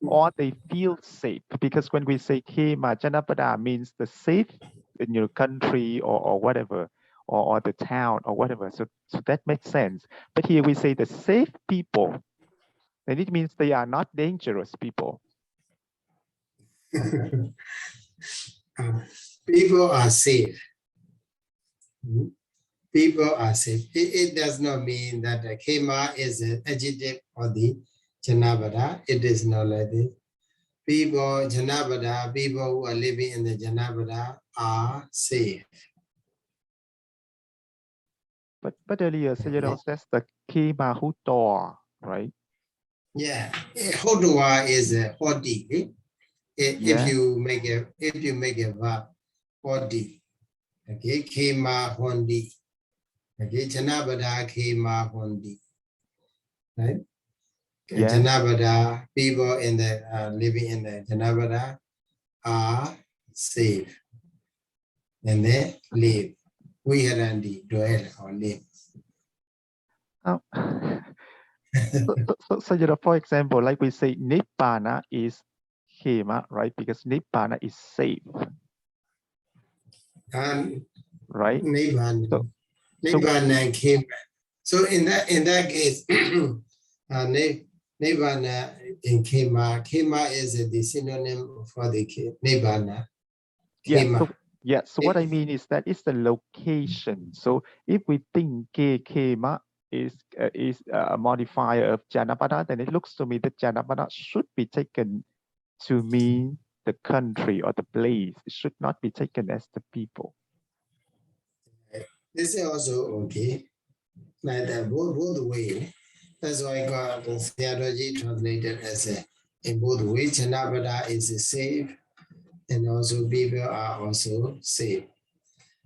or they feel safe, because when we say Kema, Janapada means the safe in your country or whatever, or the town or whatever. So that makes sense. But here we say the safe people, then it means they are not dangerous people. People are safe. People are safe. It does not mean that the Kema is an adjective of the Janavada. It is not like this. People, Janavada, people who are living in the Janavada are safe. But earlier, Sayadaw says the Kema Hutor, right? Yeah, Hodua is a Hodi. If you make a verb, Hodi. Okay, Kema Hondi. Okay, Janavada Kema Hondi. Right? Yeah. Janavada, people in the living in the Janavada are safe. And they live. We are Andy, dwell or live. So for example, like we say, Nibbana is Kema, right? Because Nibbana is safe. Right? Nibbana and Kema. So in that case, Nibbana in Kema is the synonym for the Nibbana. Yeah, so what I mean is that it's the location. So if we think Kema is a modifier of Janapada, then it looks to me that Janapada should be taken to mean the country or the place. It should not be taken as the people. This is also okay. Like that, both way. That's why I got the theology translated as in both ways. Janavada is safe, and also people are also safe.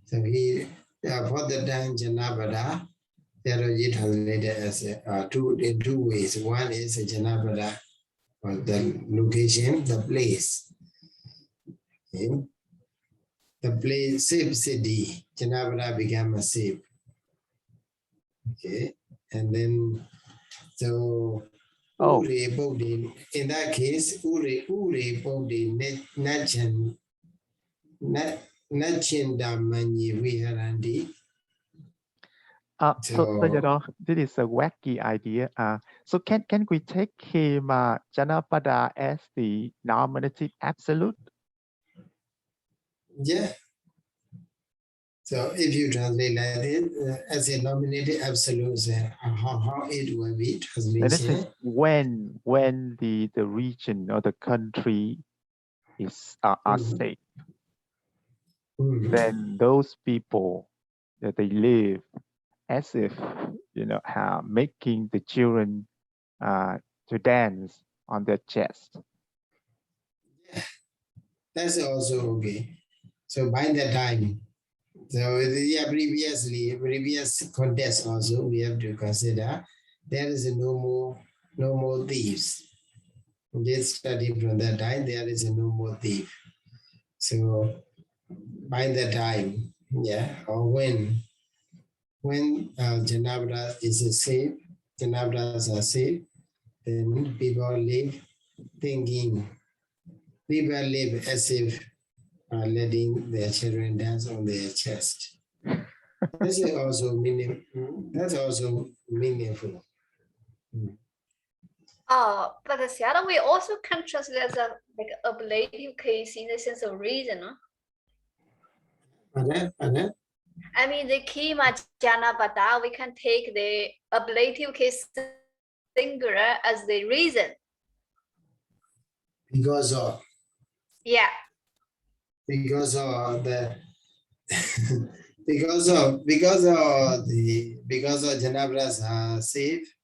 So he for the time Janavada, theology translated as in two ways. One is a Janavada, or the location, the place. Okay. The place, safe city. Janavada became a safe. Okay, and then so Ure Bodhi, in that case, Ure Bodhi Nachan Dhammasaṅgaṇī Viharandi. So you know, this is a wacky idea. So can we take Kema Janapada as the nominative absolute? Yeah. So if you translate like it as a nominative absolute, how it will be translated? When the region or the country is safe, then those people that they live as if making the children to dance on their chest. Yeah, that's also okay. So by that time. So yeah, previous context also we have to consider there is no more thieves. Just study from that time there is no more thief. So by that time, or when Janavada is safe, Janavadas are safe, then people live thinking. People live as if letting their children dance on their chest. That's also meaningful. But the Sayadaw, we also can translate as a ablative case in the sense of reason. I mean, the Kema Janavada, we can take the ablative case singular as the reason. because of Yeah. because of the because of Janabras are safe,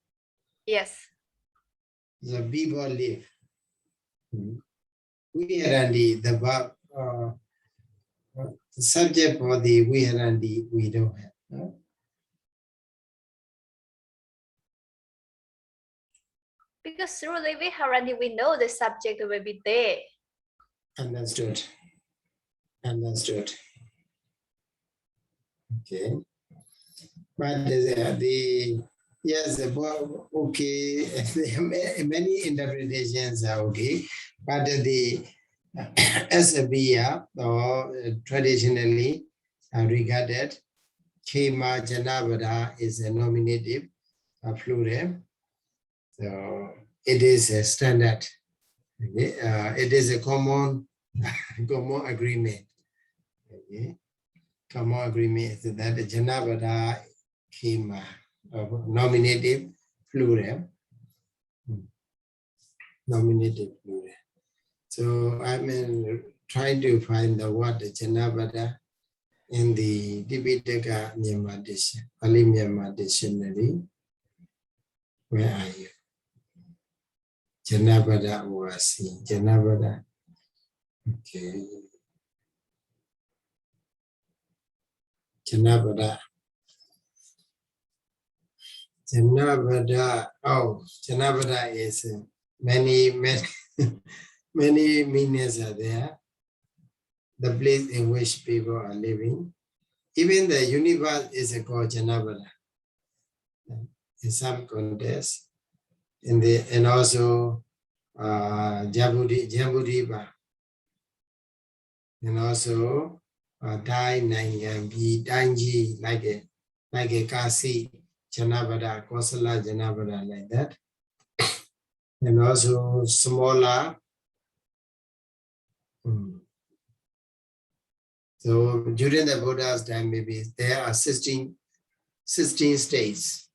Yes. the people live. We are the verb, the subject for the we are we don't have. No? Because through the Viharani, we know the subject will be there. Understood. Understood. Okay. But yes, okay, many interpretations are okay, but the SBR or traditionally regarded Kema Janavada is a nominative, a plural. So it is a standard. Okay? It is a common agreement. Okay? Common agreement is that the Janavada Kema nominative plural. Nominative plural. So I'm trying to find the word Janavada in the Tipitaka Myanmar dictionary, Pali Myanmar dictionary. Where are you? Janavada was Janavada. Okay. Janavada. Janavada. Oh, Janavada is many meanings are there. The place in which people are living. Even the universe is called Janavada. In some context. And also Jambudipa. And also Dai Nangambi, Danji, like a Kasi, Janavada, Kosala Janavada, like that. And also smaller. So during the Buddha's time, maybe there are 16 states,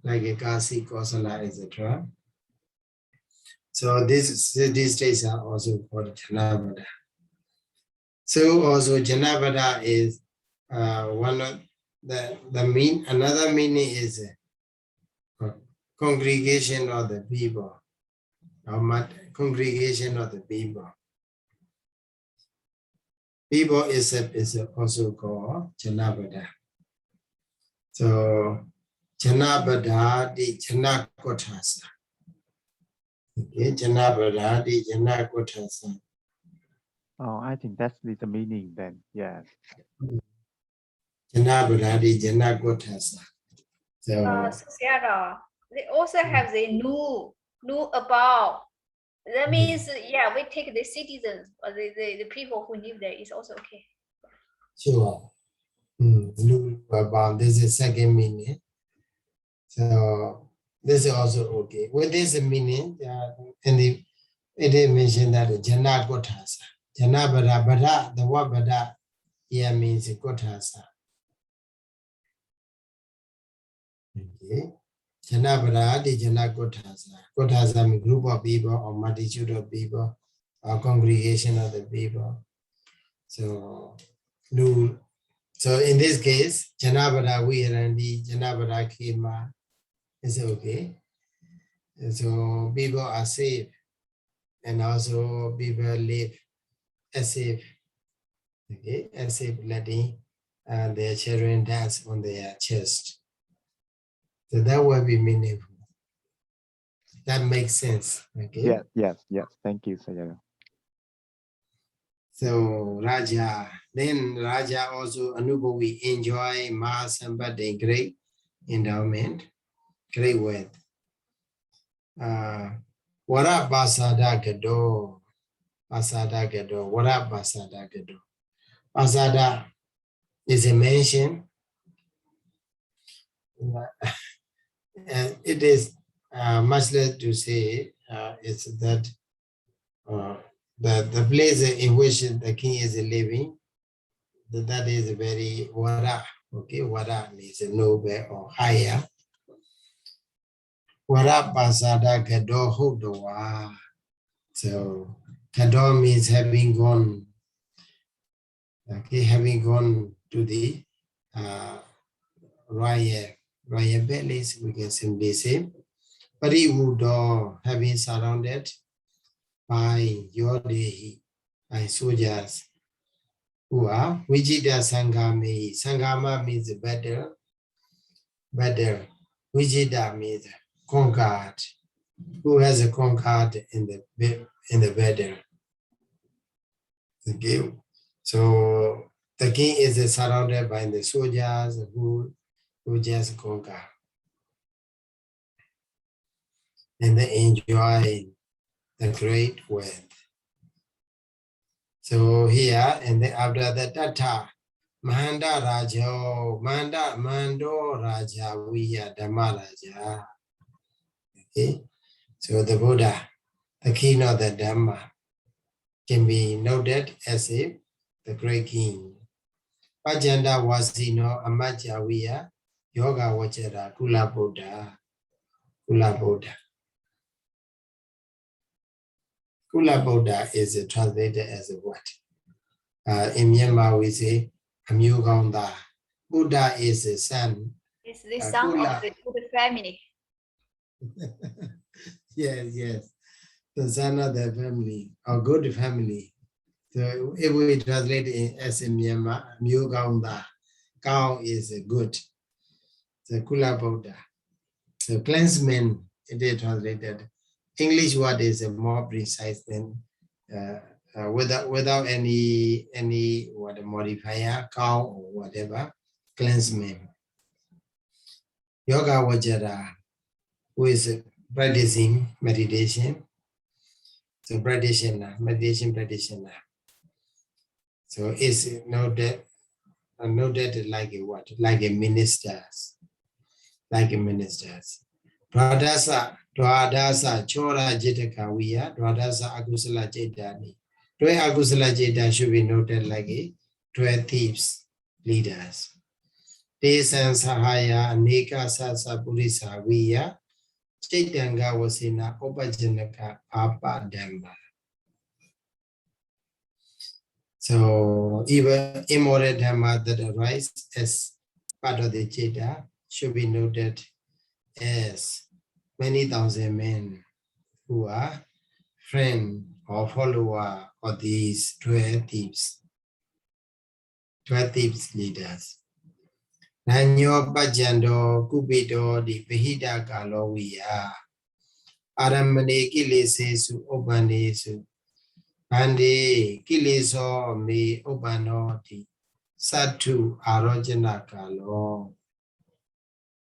like a Kasi, Kosala, etc. So these states are also called Janavada. So also Janavada is one of another meaning is congregation of the people, or congregation of the people. People is also called Janavada. So Janavada di Janakotasa. Okay, Janavada di Janakotasa. Oh, I think that's the meaning then. Yes. Janavada di Janakotasa. So Sayadaw, they also have the knew about. That means, yeah, we take the citizens or the people who live there is also okay. Sure. Knew about this is second meaning. So this is also okay. With this meaning, it is mentioned that Jana Kotasa. Jana Bada, the word Bada here means Kotasa. Okay. Jana Bada, the Jana Kotasa. Kotasa means group of people or multitude of people or congregation of the people. So, in this case, Janabada Virandi, Janabada Kema is okay. So people are safe and also people live as if, okay, as if letting their children dance on their chest. So that will be meaningful. That makes sense. Okay. Yes. Thank you, Sayadaw. So then Raja also Anubhavi enjoy Maha Sampati, great endowment, great wealth. Vara Basada Gado, Vara Basada Gado. Basada is a mansion. It is much less to say it's that the place in which the king is living, that is very Vara. Okay, Vara means noble or higher. Vara Basada Gado Hodowa. So Kado means having gone. Okay, having gone to the royal palace, we can simply say. Parivudo, having surrounded by Yodehi, by soldiers who are Vijita Sangame. Sangama means battle. Vijita means conquered. Who has conquered in the battle? Okay. So the king is surrounded by the soldiers who just conquer. And they enjoy the great wealth. So here, and then after the Tata, Mahanda Raja, Mando Raja, Viya Dhamma Raja. Okay, so the Buddha, the king of the Dhamma, can be noted as the great king. Pajanda Wasino Amaja Viya, Yoga Wachara, Kula Buddha. Kula Buddha is translated as what? In Myanmar we say Amyuganda. Buddha is the son. It's the son of the family. Yes. The son of the family, or good family. So if we translate it as in Myanmar, Amyuganda, Kao is good. The Kula Buddha. So clansman, it is translated. English word is more precise than without any what modifier, cow or whatever, clansman. Yoga Vajara, who is practicing meditation. So meditation practitioner. So it's noted like a what? Like a ministers. Dwadasa chora jitaka viya, dwadasa agusala jetani. 12 agusala jeta should be noted like a 12 thieves, leaders. Tesan sahaya aneka sasa purisa viya, jetanga wasina opajanaka Abhidhamma. So even immoral dhamma that arise as part of the jeta should be noted as many thousand men who are friend or follower of these 12 thieves leaders. Nanyo Bajando Kubido di Vihida Galowiya Aramane Kilesesu Obanesu Ande Kileso me Obanoti Satu Arojana Kalo.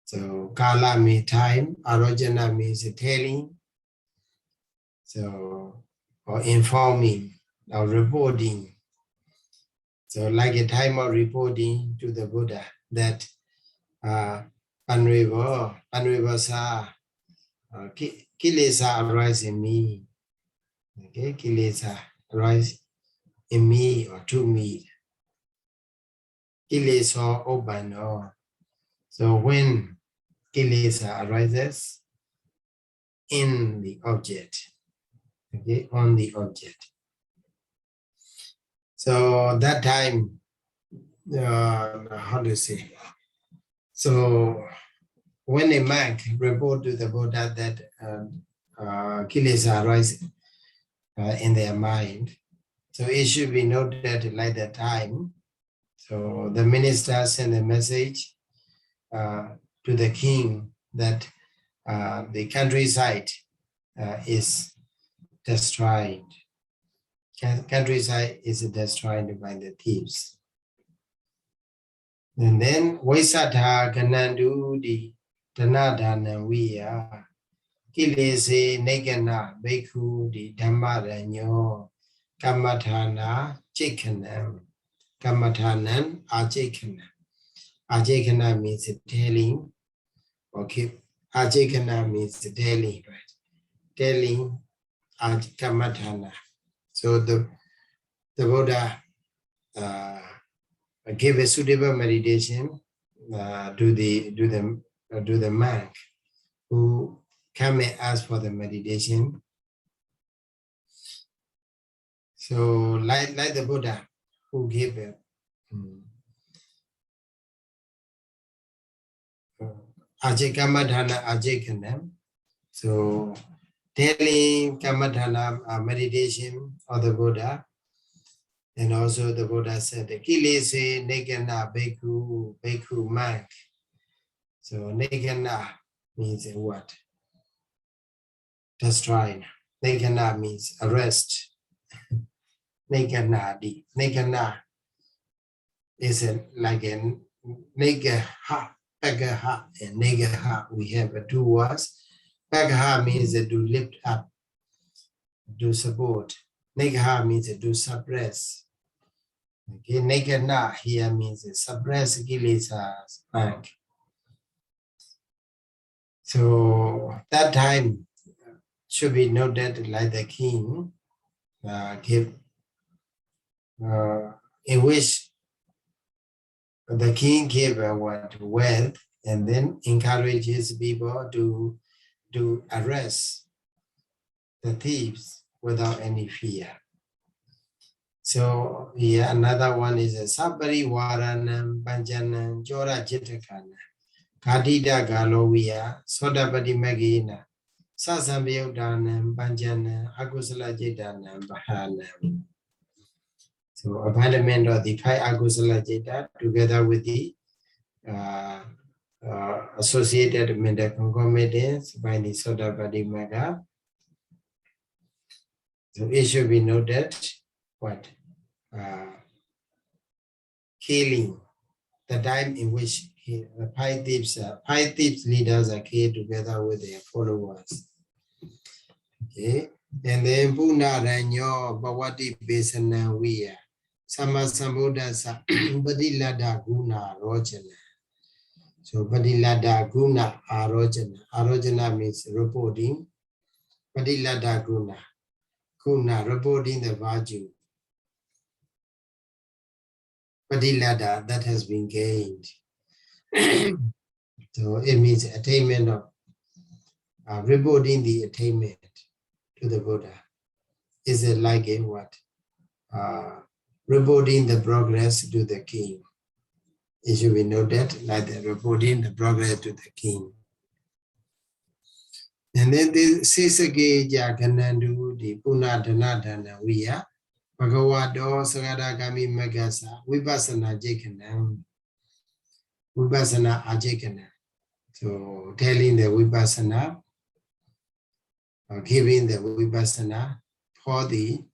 So Kala means time, Arojana means telling, so or informing or reporting. So like a time of reporting to the Buddha that Panrivasa Kilesa arise in me. Okay, Kilesa arise in me or to me. Kilesa Obano. So when Kilesa arises in the object, okay, on the object. So that time, how do you say? So when a monk report to the Buddha that Kilesa arise in their mind, so it should be noted like that time. So the minister send a message to the king that the countryside is destroyed. Countryside is destroyed by the thieves. And then Vaisatha Ganandu di Dhanadana Viya Kilese Negana Beku di Dhammaranyo Kamathana Chikhanam. Kamathanan Ajekana. Ajekana means telling. Okay. Ajekana means telling, right? Telling Kamathana. So the Buddha gave a suitable meditation to the monk who come and ask for the meditation. So like the Buddha who gave it. Ajay Kamadhana Ajay Kanam. So telling Kamadhana meditation of the Buddha. And also the Buddha said the Kilese Negana Bhikkhu monk. So Negana means what? Destroy. Negana means arrest. Negana. Negana is like a negaha, pagaha, and negaha. We have two words. Pagaha means to lift up, to support. Negaha means to suppress. Okay, negana here means suppress kilesas. So that time should be noted like the king give in which the king gave wealth and then encourages people to arrest the thieves without any fear. So here another one is a Sabari Waranam Panjanam Jora Jitakana Kadida Galoviya Sodapati Magina Sasamyodanam Panjanam Agusala Jitanam Bahanam. So abandonment of the 5 Agusala Jita together with the associated mental concomitants by the Sodapati Maga. So it should be noted what? Killing, the time in which the 5 thieves leaders are killed together with their followers. Okay, and then Puna Ranyo Bawati Besana Wiya Sama Sambuddhasa Badilada Guna Rojana. So Badilada Guna Arojana. Arojana means reporting. Badilada Guna. Guna reporting the virtue. Padilada that has been gained. So it means attainment of reporting the attainment to the Buddha. Is it like in what? Reporting the progress to the king. It should be noted like the reporting the progress to the king. And then the Sisage Jaganandu, the Puna Dhanadana Viya. Bhagavado Sagadagami Magasa Vipassana Jekanam. Vipassana Ajekana. So telling the Vipassana, or giving the Vipassana for the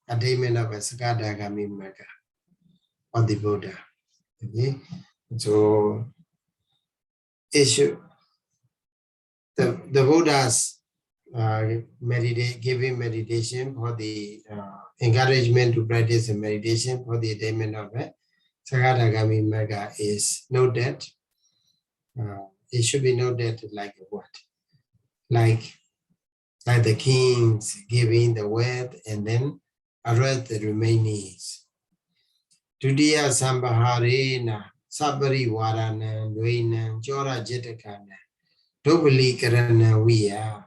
attainment of a Sagadagami Maga of the Buddha. Okay. So issue the Buddha's giving meditation for the encouragement to practice the meditation for the attainment of a Sagadagami Maga is noted. It should be noted like what? Like the kings giving the wealth and then arrest the remainees. Tudiya Sambaharena Sabari Warana Luina Jora Jitakana Dobali Karana Viya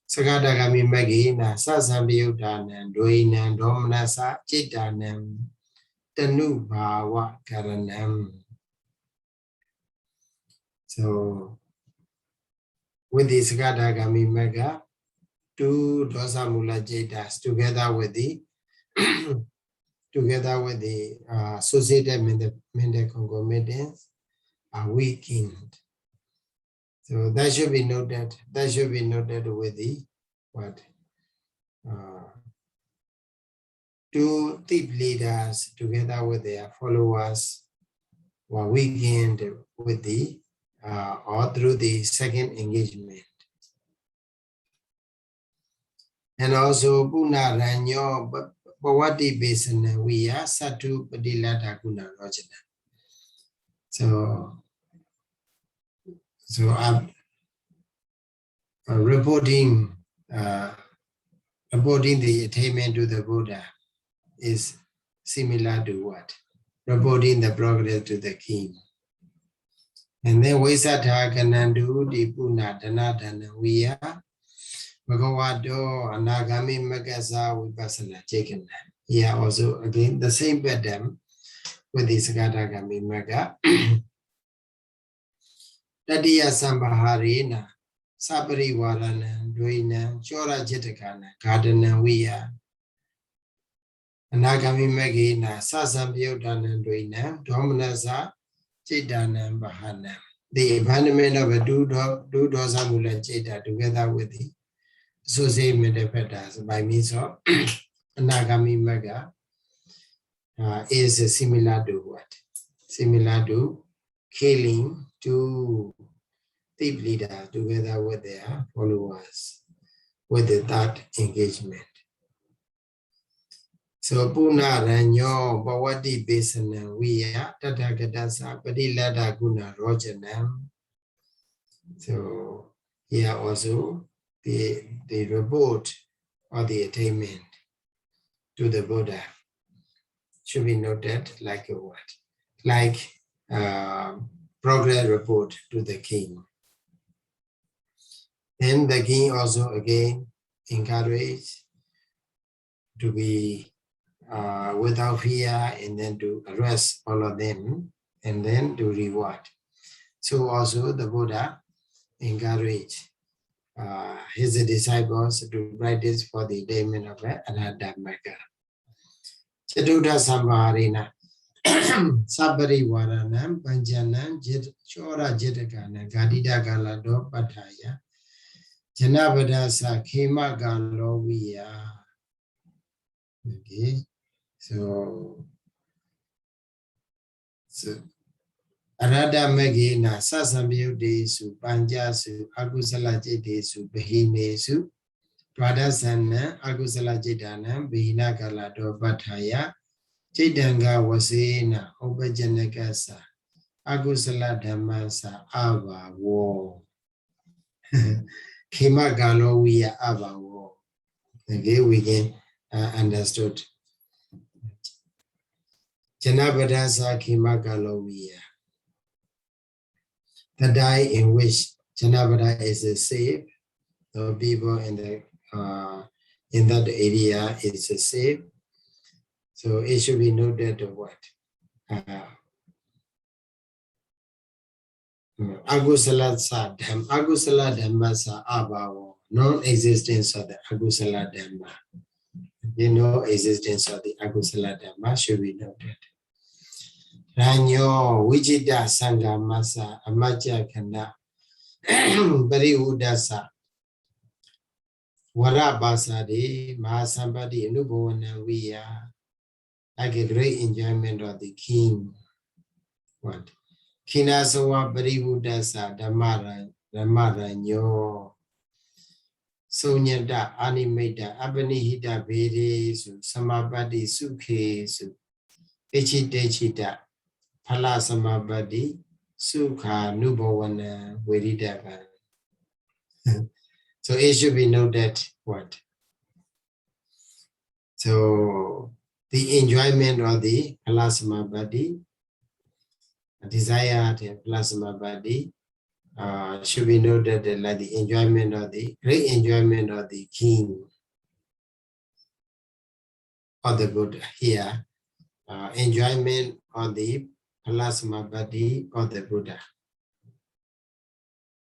Sagadagami Magina Sasambyudana Duina Domanasa Chitanam Tanu Bhawa Karanam. So with the Sagadagami Maga, 2 Dosamula Jetas together with the associated mental concomitants are weakened. So that should be noted. That should be noted with the what? 2 thief leaders together with their followers were weakened with the or through the second engagement. And also Puna Ranyo Bawati Besana Viya Satu Padilata Guna Rojana. So I'm reporting the attainment to the Buddha is similar to what? Reporting the progress to the king. And then Vaisatha Kanandu Di Puna Dhanadana Viya Bhagavado Anagami Magasa Vipassana Chekana. Here also again the same pattern with the Sakadagami Maga. Tadiya Sambaharina, Sabari Warana, Duina, Chora Jitakana, Gardana Via. Anagami Magina, Sasam Yodana Duina, Dominaza, Chidana Bahana. The abandonment of a do-dosamula Cheda together with the associated metapetas by means of Anagami Maga is similar to what? Similar to killing two thief leaders together with their followers with the third engagement. So Puna Ranyo Bawadi Besana Via Tatagadasa Padilada Guna Rojanam. So here also the report or the attainment to the Buddha should be noted like a what? Like progress report to the king. Then the king also again encouraged to be without fear and then to arrest all of them and then to reward. So also the Buddha encouraged his disciples to practice for the attainment of Abhidhamma. Chattutta Sambaharina Sabari Varanam Panjanam Chora Jitakana Gadida Galado Pataya Janabadasa Kema Galovia. Okay, so Arada Magina Sasamyude Su Panjasu Agusala Jede Su Behine Su Pradasana Agusala Jedana Behina Galado Pataya Chidanga Wasena Obajanagasa Agusala Dhammasa Ava War Kema Galovia Ava War. Okay, we can understood. Janabadasa Kema Galovia. The day in which Janabada is safe, the people in the in that area is safe. So it should be noted what Agusala Dhammasa Abhava, non-existence of the Agusala Dhamma. The no existence of the Agusala Dhamma should be noted. Ranyo Vijita Sangha Masa Amaja Kanda Bari Udasa Warabasadi Mahasambadi Nubona Via, like a great enjoyment of the king. What? Kinasawa Bari Udasa Damara Nyo Sunyada Animata Abanihita Vede Su Samabadi Suke Su Echidechita Pala Samabadi Sukha Nubawana Veridava. So it should be noted what? So the enjoyment of the plasma body, desire to plasma body, should be noted like the enjoyment of the great enjoyment of the king or the Buddha here, enjoyment of the plasma body of the Buddha.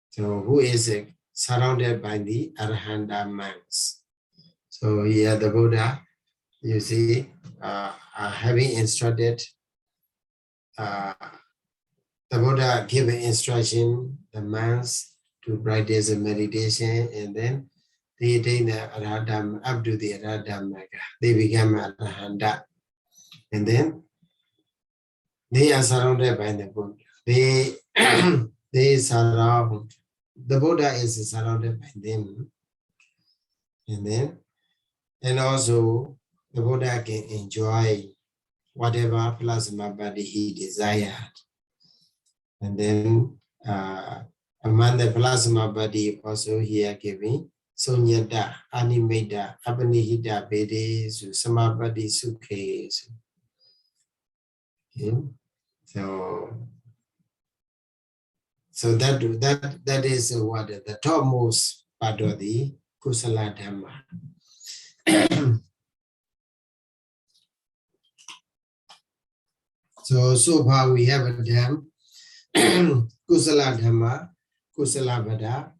So who is surrounded by the Arahanta monks. So here the Buddha, you see, having instructed, the Buddha gave an instruction, the monks to practice a meditation, and then they attain the Arahanta up to the Arahanta. They become Arahanta. And then they are surrounded by the Buddha. They surround. The Buddha is surrounded by them, and also the Buddha can enjoy whatever plasma body he desired. And then among the plasma body also here giving Sunyada, Animata, Abanihita, Vede, Samabadi, Sukhe. Okay. So that is what the topmost part of the kusala dhamma. So far we have a dam, kusala dhamma, kusala vada,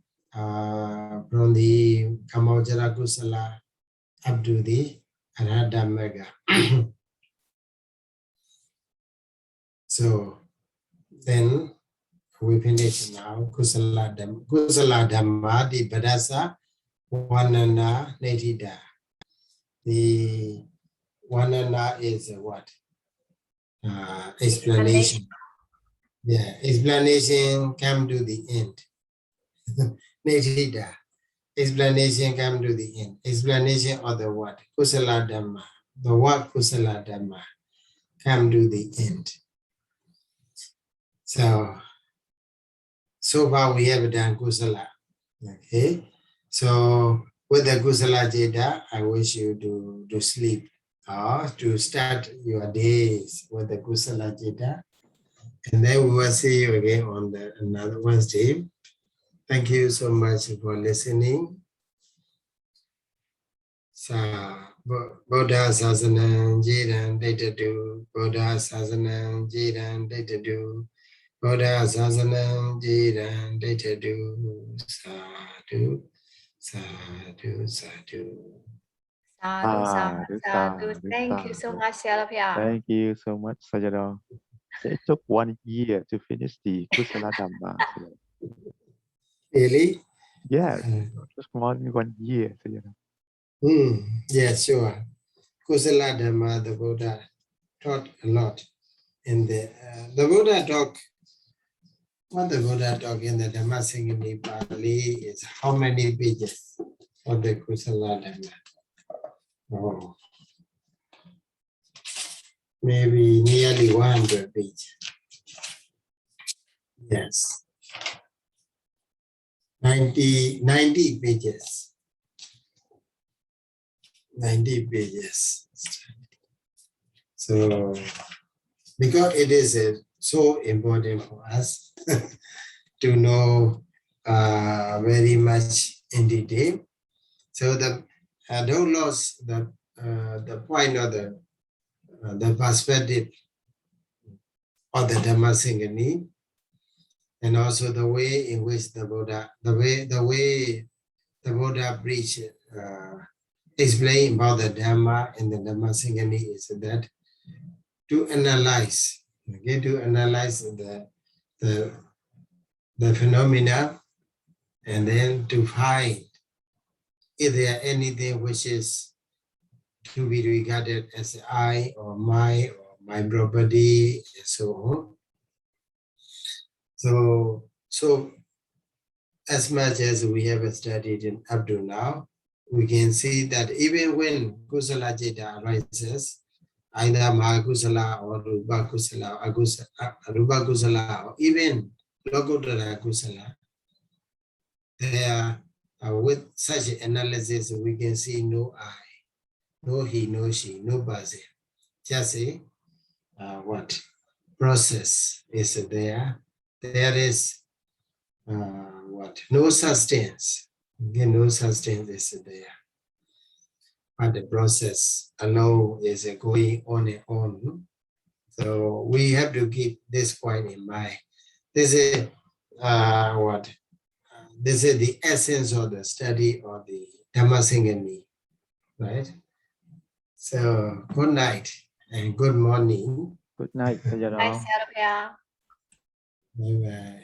from the Kamojara kusala up to the Adhipati. So then we finish now. Kusala dhamma, the Badasa, Wanana, Netida. The Wanana is what? Explanation. Yeah, explanation come to the end. Netida. Explanation come to the end. Explanation of the what? Kusala dhamma. The what kusala dhamma come to the end. So far we have done kusala. Okay. So with the kusala jeta, I wish you to sleep or to start your days with the kusala jeta. And then we will see you again on another Wednesday. Thank you so much for listening. Buddha Sasanam Jiran Daitadu, Buddha Sasanam Jiran Daitadu, Buddha Sasanam Jiran Daitadu, Sadhu, Sadhu, Sadhu. Sadhu. Thank you so much, Sayadaw. Thank you so much, Sayadaw. It took 1 year to finish the Kusala Dhamma. Really? Yes, just more than 1 year, Sayadaw. Yes, sure. Kusala Dhamma, the Buddha taught a lot. In the Buddha talk, what the Buddha talk in the Dhammasaṅgaṇīpāḷi is how many pages of the Kusala Dhamma? Oh, maybe nearly 100 pages. Yes. 90 pages. 90 pages. So, because it is so important for us to know very much in detail. So don't lose the point of the perspective of the Dhammasaṅgaṇī, and also the way in which the Buddha, the way the Buddha preached, explain about the Dhamma and the Dhammasaṅgaṇī is that to analyze, okay, to analyze the phenomena, and then to find if there anything which is to be regarded as I or my property and so on. So as much as we have studied in up to now, we can see that even when kusala jeta arises, either mahakusala or rupa kusala, arupa kusala, or even lokuttarakusalaṃ, there with such analysis we can see no I, no he, no she, no person. Just a what process is there? There is what no substance. Again, no substance is there. But the process alone is going on and on. So we have to keep this point in mind. This is what? This is the essence of the study of the Dhammasaṅgaṇī, right? So good night and good morning. Good night, Sayadaw. Nice, Sayadaw. Bye bye.